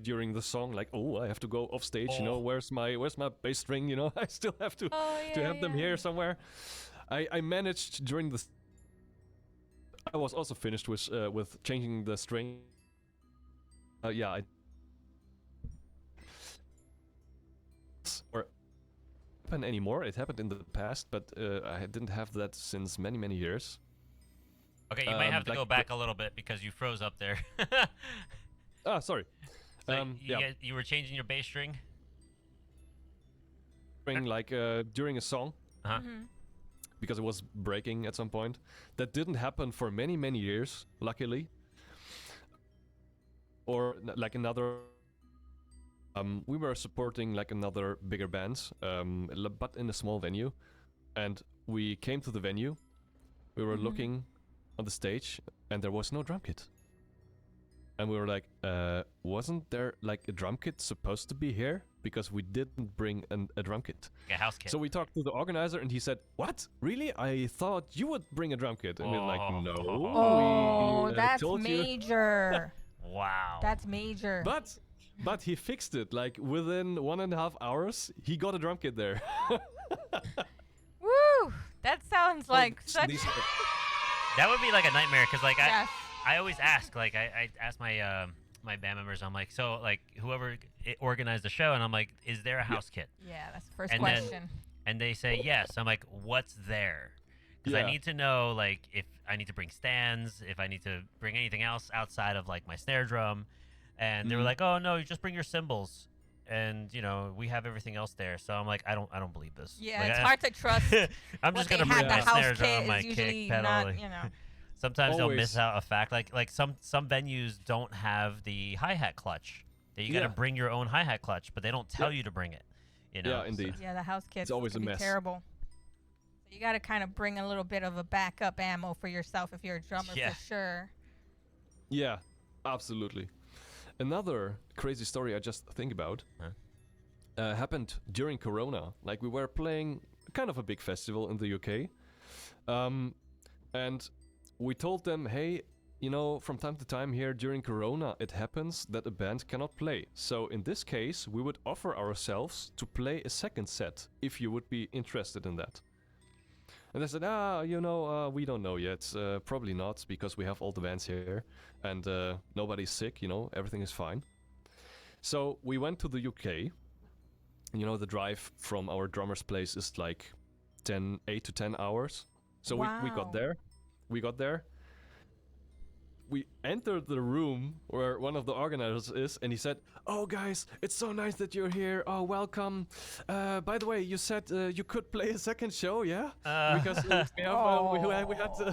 during the song. Like, oh, I have to go off stage. Oh. Where's my bass string? I still have to Oh, have them here somewhere. I managed during the. I was also finished with changing the string. Yeah. Or happen anymore. It happened in the past, but I didn't have that since many years. Okay, you might have to like go back a little bit because you froze up there. Sorry. So you were changing your bass string? Like during a song. Uh-huh. Because it was breaking at some point. That didn't happen for many years, luckily. Or like another. We were supporting like another bigger band, but in a small venue, And we came to the venue. We were looking on the stage, and there was no drum kit. And we were like, wasn't there like a drum kit supposed to be here? Because we didn't bring a drum kit. Like a house kit. So we talked to the organizer, and he said, "What? Really? I thought you would bring a drum kit." And we were like, "No, Oh, we that's told you." major. Wow. That's major. But he fixed it. Like within 1.5 hours, he got a drum kit there. Woo! That sounds like These- such. these- That would be like a nightmare, because like Yes. I always ask, like I ask my my band members, I'm like, so like whoever organized the show, and I'm like, is there a house kit? Yeah, that's the first And then- question. And they say yes. I'm like, what's there? Because I Yeah. need to know, like, if I need to bring stands, if I need to bring anything else outside of like my snare drum. And they were like, oh no, you just bring your cymbals, and you know we have everything else there. So I'm like, I don't believe this. Yeah, Like, it's hard to trust. I'm what just they gonna bring have. my The house snare kit drum, my is usually kick pedal. not, you know. Sometimes they'll Always. miss out a fact, like some venues don't have the hi-hat clutch. That you got to Yeah. bring your own hi-hat clutch, but they don't tell you to bring it. You know. Yeah, indeed. Yeah, the house kits always can a be mess. terrible. So you got to kind of bring a little bit of a backup ammo for yourself if you're a drummer Yeah. for sure. Yeah, absolutely. Another crazy story I just think about happened during Corona. Like we were playing kind of a big festival in the UK, and we told them, hey, you know, from time to time here during Corona, it happens that a band cannot play. So in this case, we would offer ourselves to play a second set if you would be interested in that. And they said, we don't know yet. Probably not, because we have all the bands here and nobody's sick, you know, everything is fine. So we went to the UK. You know, the drive from our drummer's place is like 8 to 10 hours. So we got Wow. there. We entered the room where one of the organizers is, and he said, "Oh, guys, it's so nice that you're here. Oh, welcome. By the way, you said you could play a second show, yeah? Because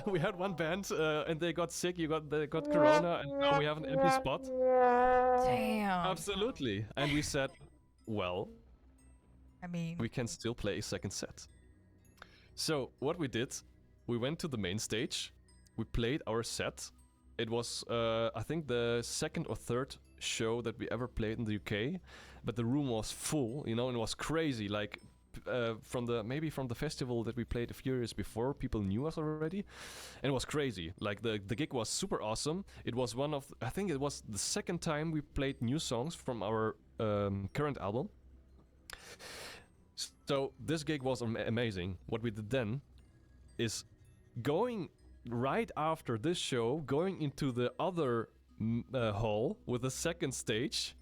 we had one band, and they got sick. They got corona, and now we have an empty spot." Damn. Absolutely. And we said, "Well, I mean, we can still play a second set." So what we did, we went to the main stage. We played our set. It was, I think, the second or third show that we ever played in the UK, but the room was full, you know, and it was crazy. Like from the festival that we played a few years before, people knew us already, and it was crazy. Like the gig was super awesome. It was I think it was the second time we played new songs from our current album. So this gig was amazing. What we did then is going right after this show, going into the other hall with a second stage,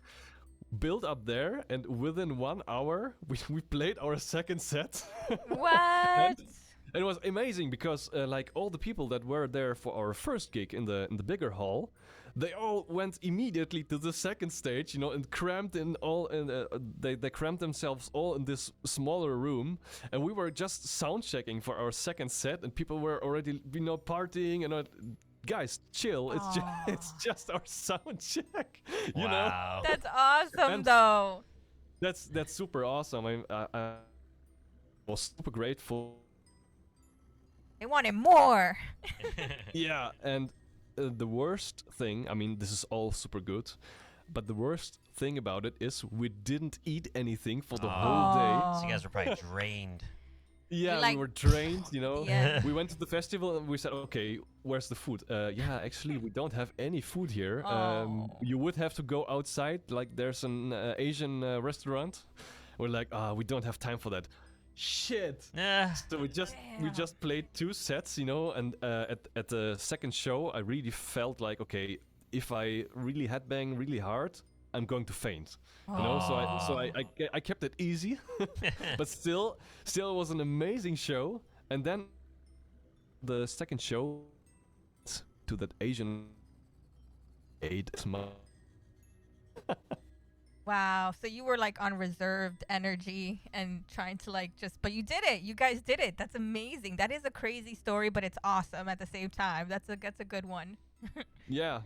built up there, and within 1 hour we played our second set. what? And it was amazing because like all the people that were there for our first gig in the bigger hall, they all went immediately to the second stage, you know, and crammed in all. They crammed themselves all in this smaller room, and we were just sound checking for our second set, and people were already, you know, partying and. Guys, chill. It's just our sound check. You know. Wow. That's awesome, And- though. That's super awesome. I was super grateful. They wanted more. Yeah, and the worst thing, I mean, this is all super good, but the worst thing about it is we didn't eat anything for the whole day. So you guys were probably drained. Yeah, like- we were drained, you know. Yeah. We went to the festival and we said, okay, where's the food? Yeah, actually, we don't have any food here. Oh. You would have to go outside, like there's an Asian restaurant. We're like, we don't have time for that. Shit. So we just played 2 sets, you know, and at the second show, I really felt like, okay, if I really headbang really hard, I'm going to faint. You know, so I kept it easy, but still it was an amazing show. And then the second show to that Asian ate small. Wow. So you were like on reserved energy and trying to like but you did it. You guys did it. That's amazing. That is a crazy story, but it's awesome at the same time. That's a good one. Yeah.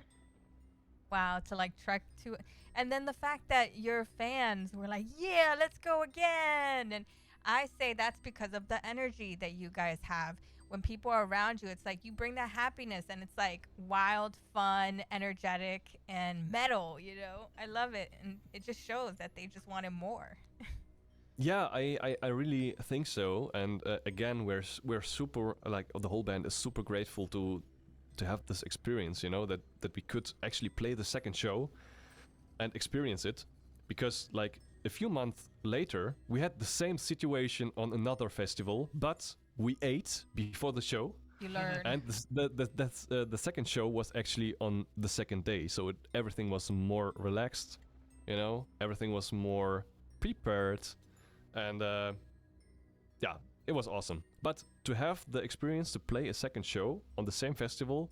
Wow. To like trek to, and then the fact that your fans were like, yeah, let's go again. And I say that's because of the energy that you guys have. When people are around you, it's like you bring that happiness, and it's like wild, fun, energetic, and metal. I love it, and it just shows that they just wanted more. Yeah, I really think so. And again, we're super, like, the whole band is super grateful to have this experience. That we could actually play the second show and experience it, because like a few months later we had the same situation on another festival, but we ate before the show. You learn. And the second show was actually on the second day, so everything was more relaxed, everything was more prepared, and yeah, it was awesome. But to have the experience to play a second show on the same festival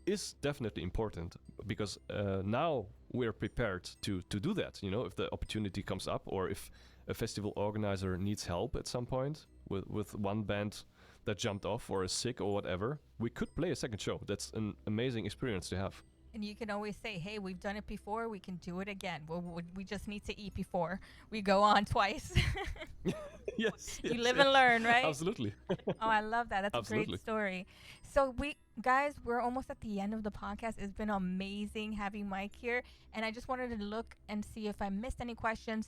is definitely important, because now we're prepared to do that. If the opportunity comes up, or if a festival organizer needs help at some point with one band that jumped off or is sick or whatever, we could play a second show. That's an amazing experience to have. And you can always say, hey, we've done it before, we can do it again. We just need to eat before we go on twice. Yes. You live and learn, right? Absolutely. Oh, I love that. That's a great story. So guys, we're almost at the end of the podcast. It's been amazing having Mike here. And I just wanted to look and see if I missed any questions.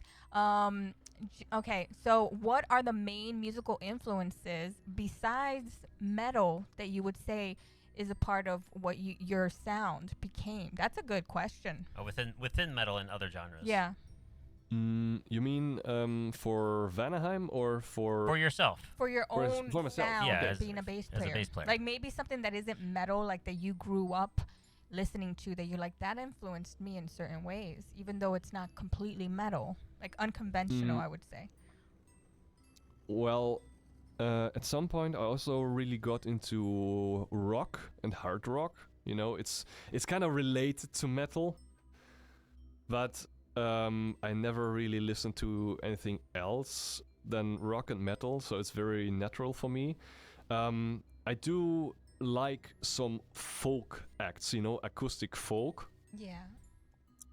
Okay, so what are the main musical influences besides metal that you would say is a part of what your sound became? That's a good question. Oh, within metal and other genres. Yeah. You mean for Vanaheim or for yourself? For your own for myself. sound, Yeah, being a bass as player. a bass player. Like maybe something that isn't metal, like that you grew up listening to, that you're like, that influenced me in certain ways, even though it's not completely metal, like unconventional, I would say. Well, at some point I also really got into rock and hard rock. It's kind of related to metal, but I never really listened to anything else than rock and metal, so it's very natural for me. I do like some folk acts, acoustic folk. Yeah.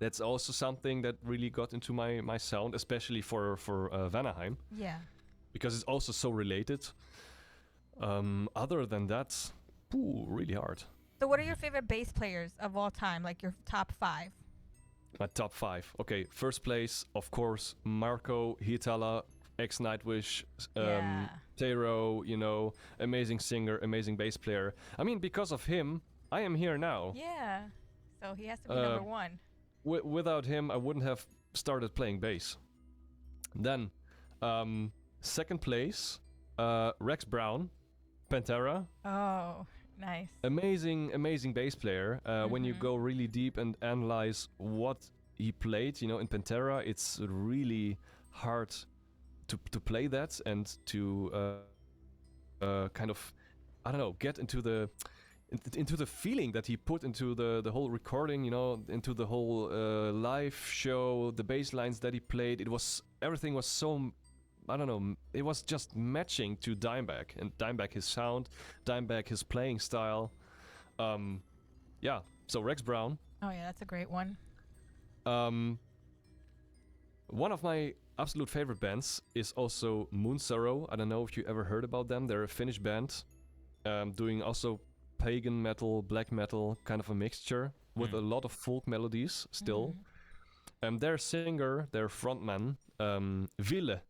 That's also something that really got into my sound, especially for Vanaheim, Yeah. because it's also so related. Other than that, really hard. So what are your favorite bass players of all time, like your top 5? My top 5. Okay, first place, of course, Marco Hietala, ex-Nightwish, Yeah. Tero, amazing singer, amazing bass player. I mean, because of him, I am here now. Yeah. So he has to be number 1. Without him, I wouldn't have started playing bass. Then, second place, Rex Brown, Pantera. Oh, nice. Amazing bass player. When you go really deep and analyze what he played, in Pantera, it's really hard to play that and to kind of, I don't know, get into the feeling that he put into the whole recording, into the whole live show, the bass lines that he played. Everything was so, I don't know, it was just matching to Dimebag, and Dimebag his sound, Dimebag his playing style. Yeah, so Rex Brown. Oh yeah, that's a great one. One of my absolute favorite bands is also Moon Sorrow. I don't know if you ever heard about them. They're a Finnish band, doing also pagan metal, black metal, kind of a mixture with a lot of folk melodies still. Their singer, their frontman, Ville,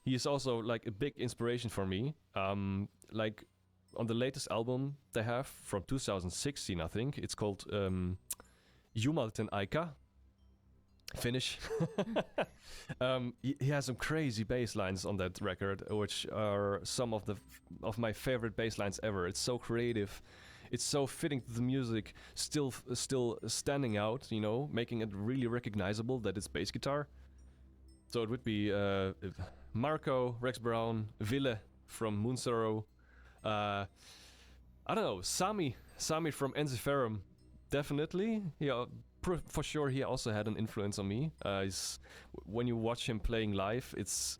he is also like a big inspiration for me. Like on the latest album they have from 2016, I think, it's called Jumalten Aika. Finnish. He has some crazy bass lines on that record, which are some of my favorite bass lines ever. It's so creative, it's so fitting to the music, still standing out, making it really recognizable that it's bass guitar. So it would be Marco, Rex Brown, Ville from Moon Sorrow. I don't know, Sami from Enziferum, definitely. Yeah, for sure, he also had an influence on me. When you watch him playing live, it's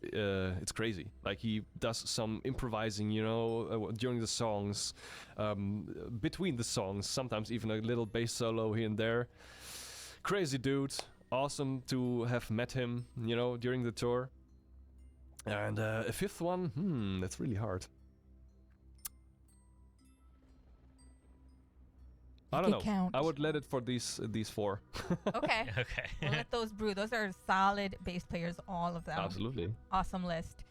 crazy. Like, he does some improvising, during the songs, between the songs, sometimes even a little bass solo here and there. Crazy dude, awesome to have met him, during the tour. And a fifth one, that's really hard. I don't know. Count. I would let it for these four. Okay. Okay. We'll let those brew. Those are solid bass players, all of them. Absolutely. Awesome list.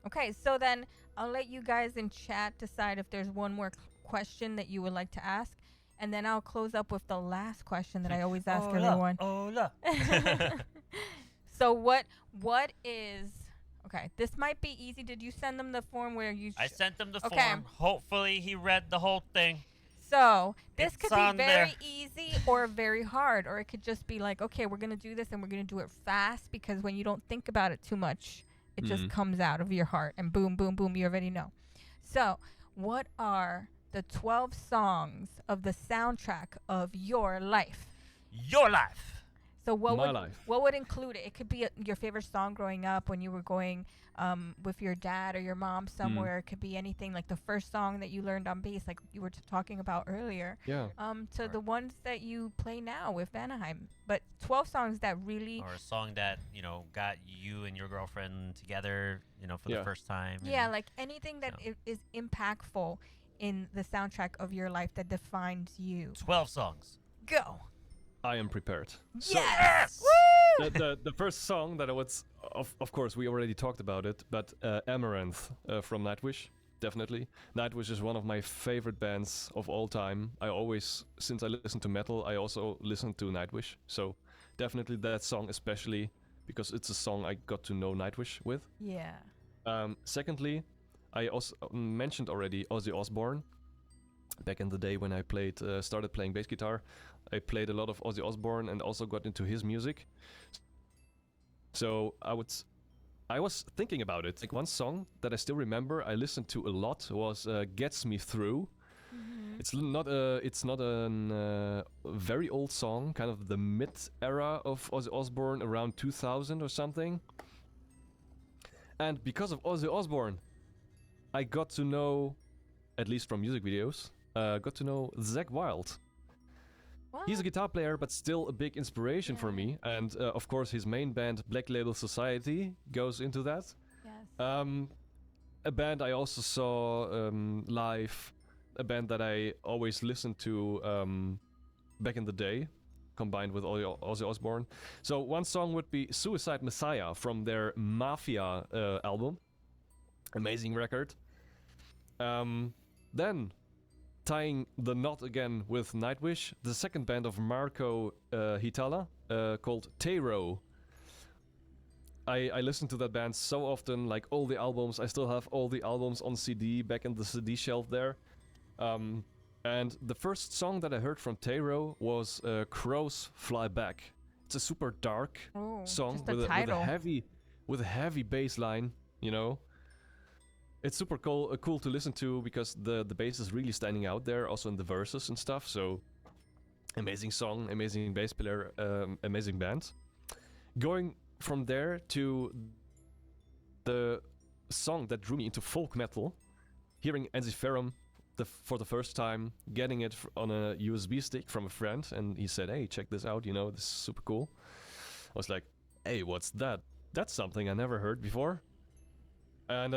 Okay, so then I'll let you guys in chat decide if there's one more question that you would like to ask. And then I'll close up with the last question that I always ask everyone. Hola. So what is... Okay, this might be easy. Did you send them the form where you... I sent him the Okay. form. Hopefully he read the whole thing. So this It's could be on very there. easy or very hard, or it could just be like, okay, we're gonna do this and we're gonna do it fast, because when you don't think about it too much, it just comes out of your heart and boom, boom, boom, you already know. So what are the 12 songs of the soundtrack of your life? Your life. So what My would life. what would include it? It could be your favorite song growing up when you were going with your dad or your mom somewhere. It could be anything, like the first song that you learned on bass, like you were talking about earlier. Yeah. To the ones that you play now with Vanaheim. But 12 songs that really, Or a song that, got you and your girlfriend together, for Yeah. the first time. yeah, like anything that is impactful in the soundtrack of your life that defines you. 12 songs. Go. I am prepared. Yes. Woo! The first song that I was, of course, we already talked about it, but Amaranth from Nightwish, definitely. Nightwish is one of my favorite bands of all time. I always, since I listen to metal, I also listen to Nightwish. So definitely that song, especially because it's a song I got to know Nightwish with. Yeah. Secondly, I also mentioned already Ozzy Osbourne. Back in the day when I started playing bass guitar, I played a lot of Ozzy Osbourne and also got into his music. So I was thinking about it. Like one song that I still remember I listened to a lot was "Gets Me Through." It's not a very old song, kind of the mid era of Ozzy Osbourne, around 2000 or something. And because of Ozzy Osbourne, I got to know, at least from music videos, got to know Zakk Wylde. What? He's a guitar player, but still a big inspiration for me. And of course, his main band, Black Label Society, goes into that. Yes. A band I also saw live, a band that I always listened to back in the day, combined with Ozzy Osbourne. So one song would be Suicide Messiah from their Mafia album. Amazing record. Then, tying the knot again with Nightwish, the second band of Marco Hitala, called Tero. I listened to that band so often, like all the albums. I still have all the albums on CD back in the CD shelf there. And the first song that I heard from Tero was Crows Fly Back. It's a super dark song just the with a title. heavy bass line, It's super cool to listen to because the bass is really standing out there, also in the verses and stuff. So, amazing song, amazing bass player, amazing band. Going from there to the song that drew me into folk metal, hearing Enziferum for the first time, getting it on a USB stick from a friend, and he said, "Hey, check this out, this is super cool." I was like, "Hey, what's that? That's something I never heard before." And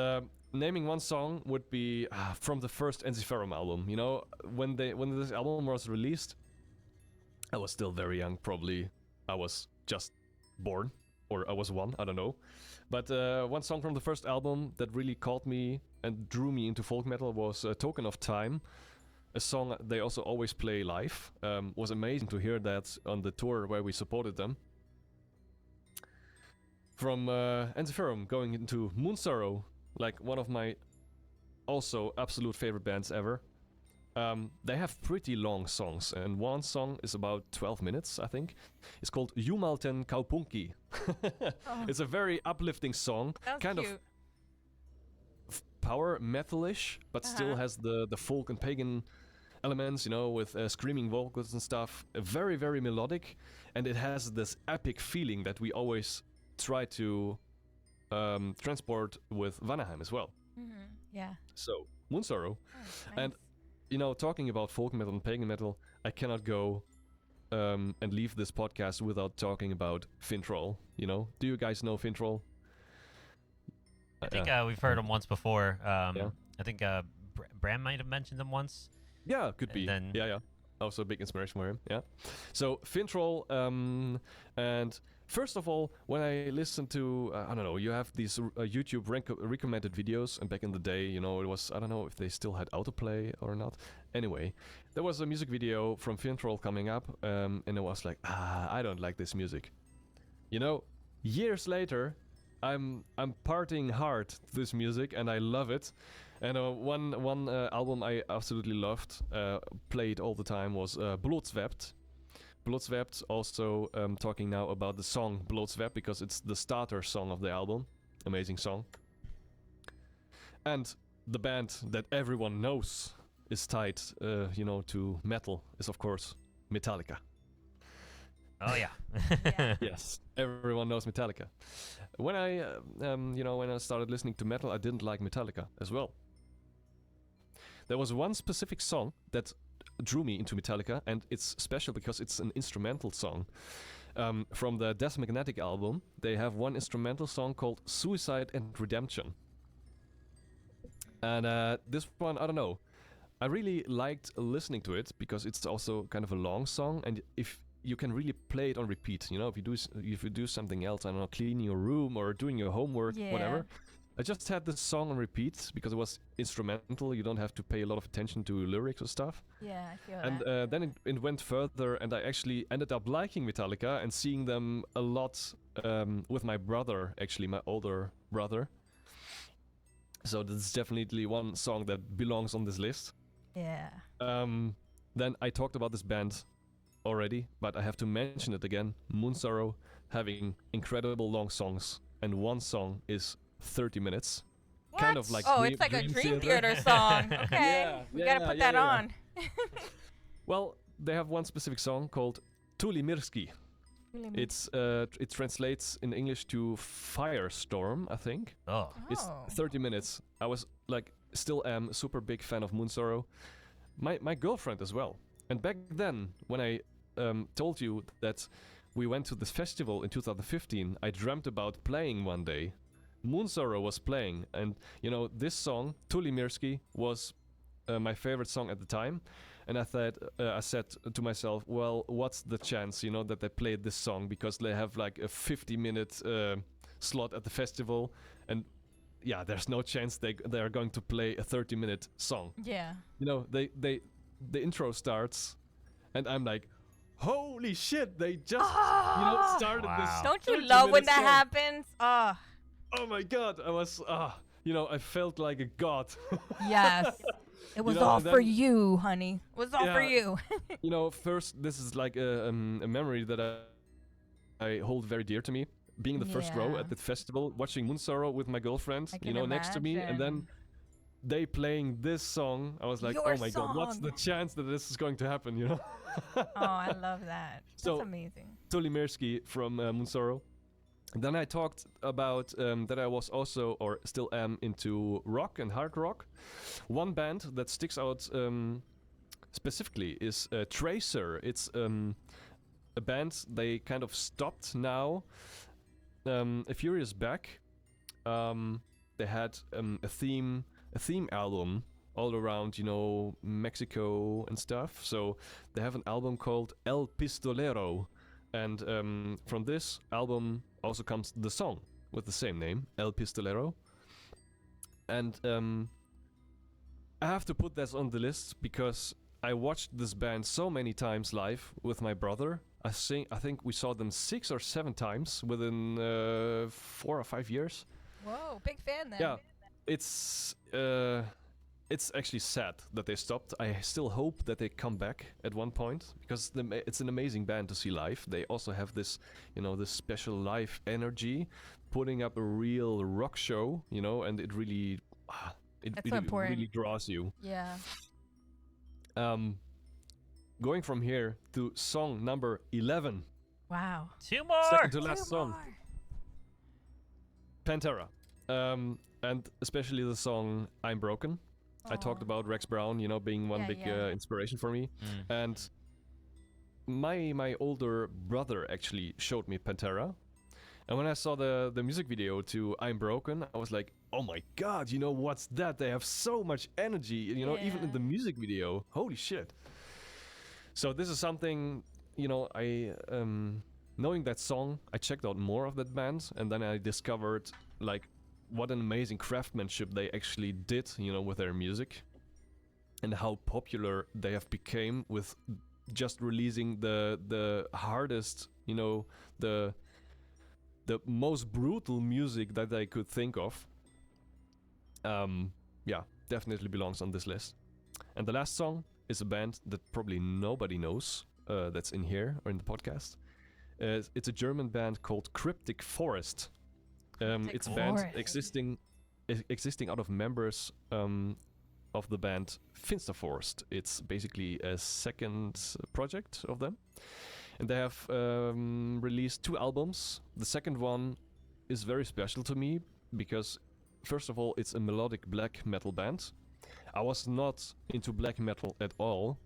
naming one song would be from the first Enziferum album. When this album was released, I was still very young. Probably I was just born, or I was one. I don't know. But one song from the first album that really caught me and drew me into folk metal was "Token of Time," a song they also always play live. Was amazing to hear that on the tour where we supported them. From Enziferum going into Moonsorrow, like one of my also absolute favorite bands ever. They have pretty long songs, and one song is about 12 minutes, I think. It's called Jumalten Kaupunki. It's a very uplifting song, Sounds kind cute. of power metalish, but still has the folk and pagan elements, with screaming vocals and stuff. Very, very melodic, and it has this epic feeling that we always try to transport with Vanaheim as well. Yeah. So, Moonsorrow. Nice. And talking about folk metal and pagan metal, I cannot go and leave this podcast without talking about Fintroll. Do you guys know Fintroll? I think we've heard him once before. I think Bram might have mentioned him once. Yeah, could be. Then Yeah. Also a big inspiration for him. Yeah. So Fintroll, and first of all, when I listen to, I don't know, you have these YouTube recommended videos, and back in the day, you know, it was, I don't know if they still had autoplay or not. Anyway, there was a music video from Fintroll coming up, and it was like, I don't like this music. You know, years later, I'm partying hard to this music, and I love it. And one album I absolutely loved, played all the time, was Blodswept. Blodswept, also talking now about the song Blodswept, because it's the starter song of the album. Amazing song. And the band that everyone knows is tied, to metal is, of course, Metallica. Oh yeah. Yeah. Yes, everyone knows Metallica. When I started listening to metal, I didn't like Metallica as well. There was one specific song that drew me into Metallica, and it's special because it's an instrumental song. From the Death Magnetic album, they have one instrumental song called Suicide and Redemption. And this one, I don't know, I really liked listening to it because it's also kind of a long song, and if you can really play it on repeat, you know, if you do something else, I don't know, cleaning your room or doing your homework, whatever. I just had this song on repeat because it was instrumental. You don't have to pay a lot of attention to lyrics or stuff. Yeah, I feel And that. then it went further, and I actually ended up liking Metallica and seeing them a lot with my brother, actually, my older brother. So this is definitely one song that belongs on this list. Yeah. Then I talked about this band already, but I have to mention it again. Moonsorrow, having incredible long songs, and one song is 30 minutes. What? Kind of like it's like a Dream Theater song. Okay. We gotta put that on. Well, they have one specific song called Tuli Mirski. It translates in English to Firestorm, I think. Oh. It's 30 minutes. I was still am a super big fan of Moonsorrow. My girlfriend as well. And back then, when I told you that we went to this festival in 2015, I dreamt about playing one day. Moonsorrow was playing, and this song, Tuli Mirski, was my favorite song at the time. And I said to myself, well, what's the chance, that they played this song, because they have like a 50-minute slot at the festival, and yeah, there's no chance they are going to play a 30-minute song. Yeah. The intro starts, and I'm like, holy shit, they just started this. Don't you love when that happens? Oh my god, I was I felt like a god. Yes. It was all for you, honey. It was all for you. First, this is like a memory that I hold very dear to me. Being the first row at the festival, watching Moonsorrow with my girlfriend, next to me, and then they playing this song. I was like, oh my god, what's the chance that this is going to happen, Oh, I love that. That's amazing. Tuli Mirski from Moonsorrow. Then I talked about that I was also, or still am, into rock and hard rock. One band that sticks out specifically is Tracer. It's a band, they kind of stopped now. A few years back, they had a theme album all around, Mexico and stuff. So they have an album called El Pistolero. And from this album also comes the song with the same name, El Pistolero. And I have to put this on the list because I watched this band so many times live with my brother. I think we saw them 6 or 7 times within 4 or 5 years. Whoa, big fan then. Yeah, it's actually sad that they stopped. I still hope that they come back at one point because it's an amazing band to see live. They also have this, this special live energy, putting up a real rock show, and it really, it really draws you. Yeah. Going from here to song number 11. Wow. 2 more. Second to last song. Pantera. And especially the song I'm Broken. I talked about Rex Brown, being one big inspiration for me. And my older brother actually showed me Pantera. And when I saw the music video to I'm Broken, I was like, oh my god, what's that? They have so much energy, even in the music video. Holy shit. So this is something, I knowing that song, I checked out more of that band, and then I discovered like what an amazing craftsmanship they actually did, with their music, and how popular they have become with just releasing the hardest, the most brutal music that I could think of. Definitely belongs on this list. And the last song is a band that probably nobody knows that's in here or in the podcast. It's a German band called Cryptic Forest. It's a band existing out of members of the band Finsterforst. It's basically a second project of them. And they have released 2 albums. The second one is very special to me because, first of all, it's a melodic black metal band. I was not into black metal at all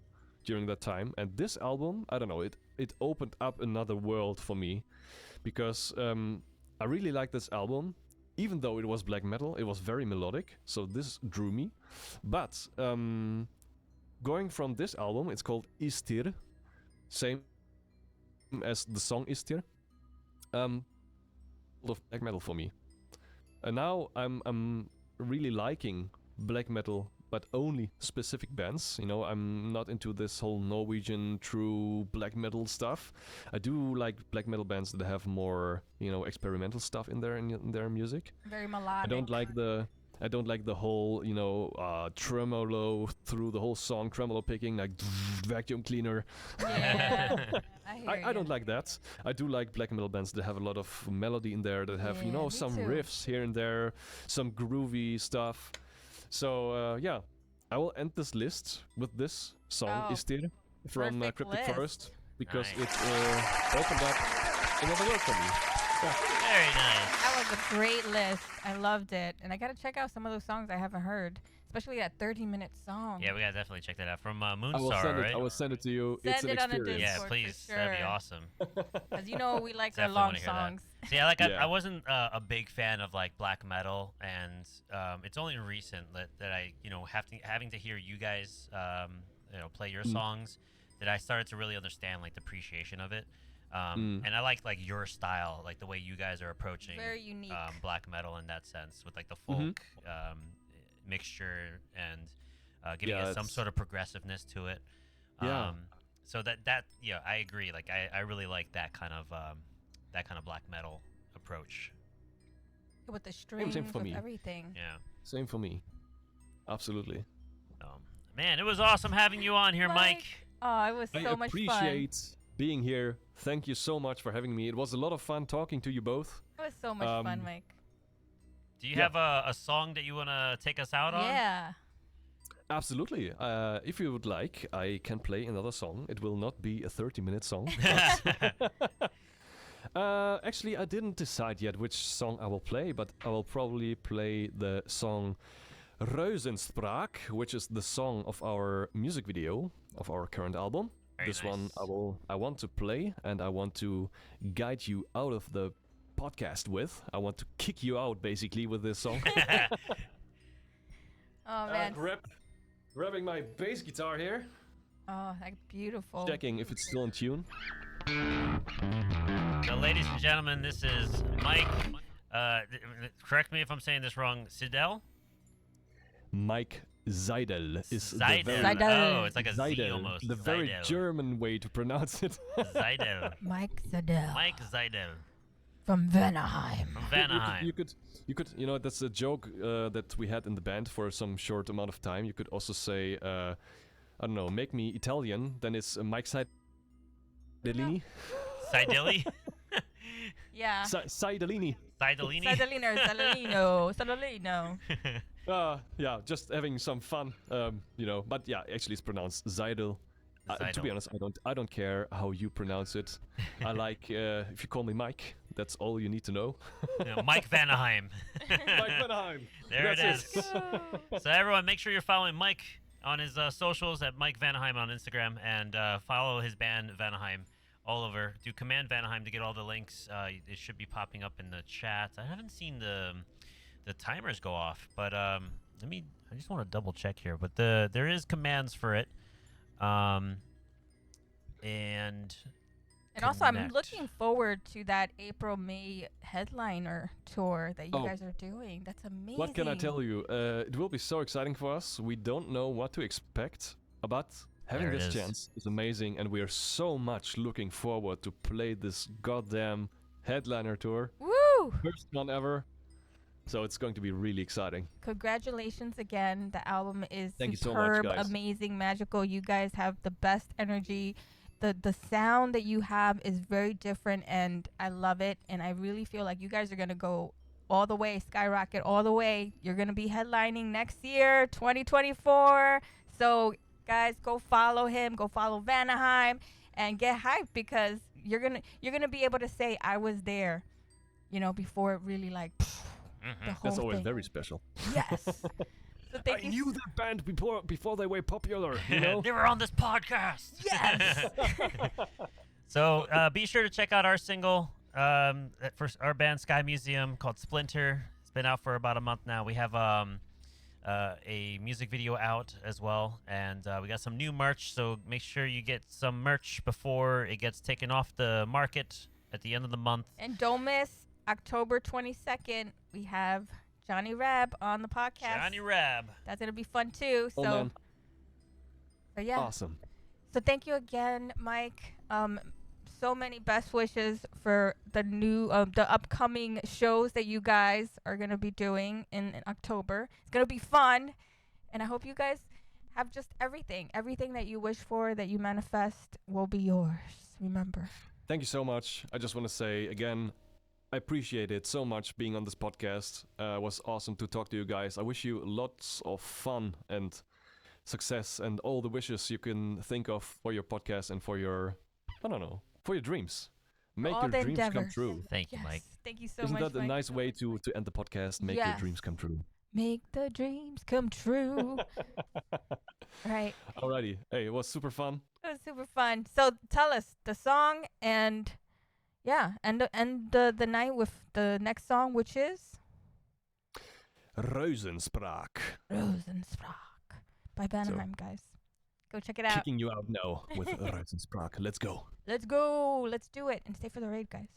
during that time. And this album, I don't know, it opened up another world for me because I really like this album. Even though it was black metal, it was very melodic, so this drew me. But going from this album, it's called Istir, same as the song Istir, of black metal for me. And now I'm really liking black metal, but only specific bands. I'm not into this whole Norwegian true black metal stuff. I do like black metal bands that have more, experimental stuff in their music. Very melodic. I don't like the whole, tremolo through the whole song, tremolo picking, like vacuum cleaner. Yeah. I don't like that. I do like black metal bands that have a lot of melody in there, that have, some too. riffs here and there, some groovy stuff. So, I will end this list with this song, Istir, from perfect Cryptic list. Forest, because Nice. it opened up another world for me. Very nice. That was a great list. I loved it. And I got to check out some of those songs I haven't heard, especially that 30-minute song. Yeah, we gotta definitely check that out. From I will Moonstar, send right? it. I will send it to you. Send It's an it on a experience. Yeah, Discord, please. for That'd be sure. awesome. Because we like our Definitely long wanna hear that. songs. See, I Yeah. I wasn't a big fan of like black metal, and it's only recent that I having to hear you guys play your songs that I started to really understand like the appreciation of it. And I like your style, like the way you guys are approaching Very unique. black metal in that sense, with like the folk mixture and giving it some it's- sort of progressiveness to it. Yeah. So that I agree. Like I really like that kind of black metal approach. With the strings, for with me. everything. Yeah. Same for me. Absolutely. Man, it was awesome having you on here, Mike. Oh, it was so I much fun. appreciate being here. Thank you so much for having me. It was a lot of fun talking to you both. It was so much fun, Mike. Do you have a song that you want to take us out on? Yeah. Absolutely. If you would like, I can play another song. It will not be a 30-minute song. Actually, I didn't decide yet which song I will play, but I will probably play the song Reuzenspraak, which is the song of our music video of our current album. Very This one nice. I want to play, and I want to guide you out of the podcast with. I want to kick you out basically with this song. Oh, man. Grabbing my bass guitar here, Oh, that's beautiful. checking if it's still in tune. So, ladies and gentlemen, this is Mike. Correct me if I'm saying this wrong. Seidel? Mike Seidel is Seidel. the very Seidel. Oh, it's like a Z Seidel, almost. the very Seidel. German way to pronounce it. Seidel. Mike Seidel. Mike Seidel From Vanaheim. from Vanaheim. You could, that's a joke that we had in the band for some short amount of time. You could also say, I don't know, make me Italian. Then it's Mike Seidelini. Seideli? Yeah. Seidelini. Seidelini? Seidelino, Seidelino, Seidelino. Yeah, just having some fun, But yeah, actually, it's pronounced Seidel. To Seidel. be honest, I don't care how you pronounce it. I like if you call me Mike. That's all you need to know. Mike Vanaheim. Mike Vanaheim. There That's it is. So everyone, make sure you're following Mike on his socials at Mike Vanaheim on Instagram, and follow his band Vanaheim all over. Do Command Vanaheim to get all the links. It should be popping up in the chat. I haven't seen the the timers go off. But I just want to double check here. But there is commands for it. And also, I'm connect. looking forward to that April-May headliner tour that you Oh. guys are doing. That's amazing. What can I tell you? It will be so exciting for us. We don't know what to expect, but having There it this is. chance is amazing, and we are so much looking forward to play this goddamn headliner tour. Woo! First one ever. So it's going to be really exciting. Congratulations again. The album is Thank you so superb, much, guys. amazing, magical. You guys have the best energy. The sound that you have is very different, and I love it. And I really feel like you guys are going to go all the way, skyrocket all the way. You're going to be headlining next year, 2024. So, guys, go follow him. Go follow Vanaheim and get hyped, because you're going to be able to say, I was there, before it really, like, the whole That's always thing. very special. Yes. So thank I you. knew that band before they were popular, you know? They were on this podcast. Yes. So be sure to check out our single for our band Sky Museum called Splinter. It's been out for about a month now. We have a music video out as well, and we got some new merch. So make sure you get some merch before it gets taken off the market at the end of the month. And don't miss October 22nd. We have Johnny Reb on the podcast. Johnny Rab. That's gonna be fun too. Oh, So, man. so yeah. Awesome. So thank you again, Mike. So many best wishes for the the upcoming shows that you guys are gonna be doing in October. It's gonna be fun, and I hope you guys have just everything that you wish for, that you manifest, will be yours. Remember. Thank you so much. I just want to say again, I appreciate it so much being on this podcast. It was awesome to talk to you guys. I wish you lots of fun and success and all the wishes you can think of for your podcast and for your, for your dreams. Make all your the dreams come endeavors. true. Thank you, Yes. Mike. Thank you so Isn't much. that a Mike. nice way to end the podcast? Make your Yes. dreams come true. Make the dreams come true. Right. Alrighty. Hey, it was super fun. It was super fun. So tell us the song, and the night with the next song, which is Reuzenspraak. Rosensprach by Vanaheim, guys. Go check it out. Kicking you out now with Reuzenspraak. Let's go. Let's go. Let's do it, and stay for the raid, guys.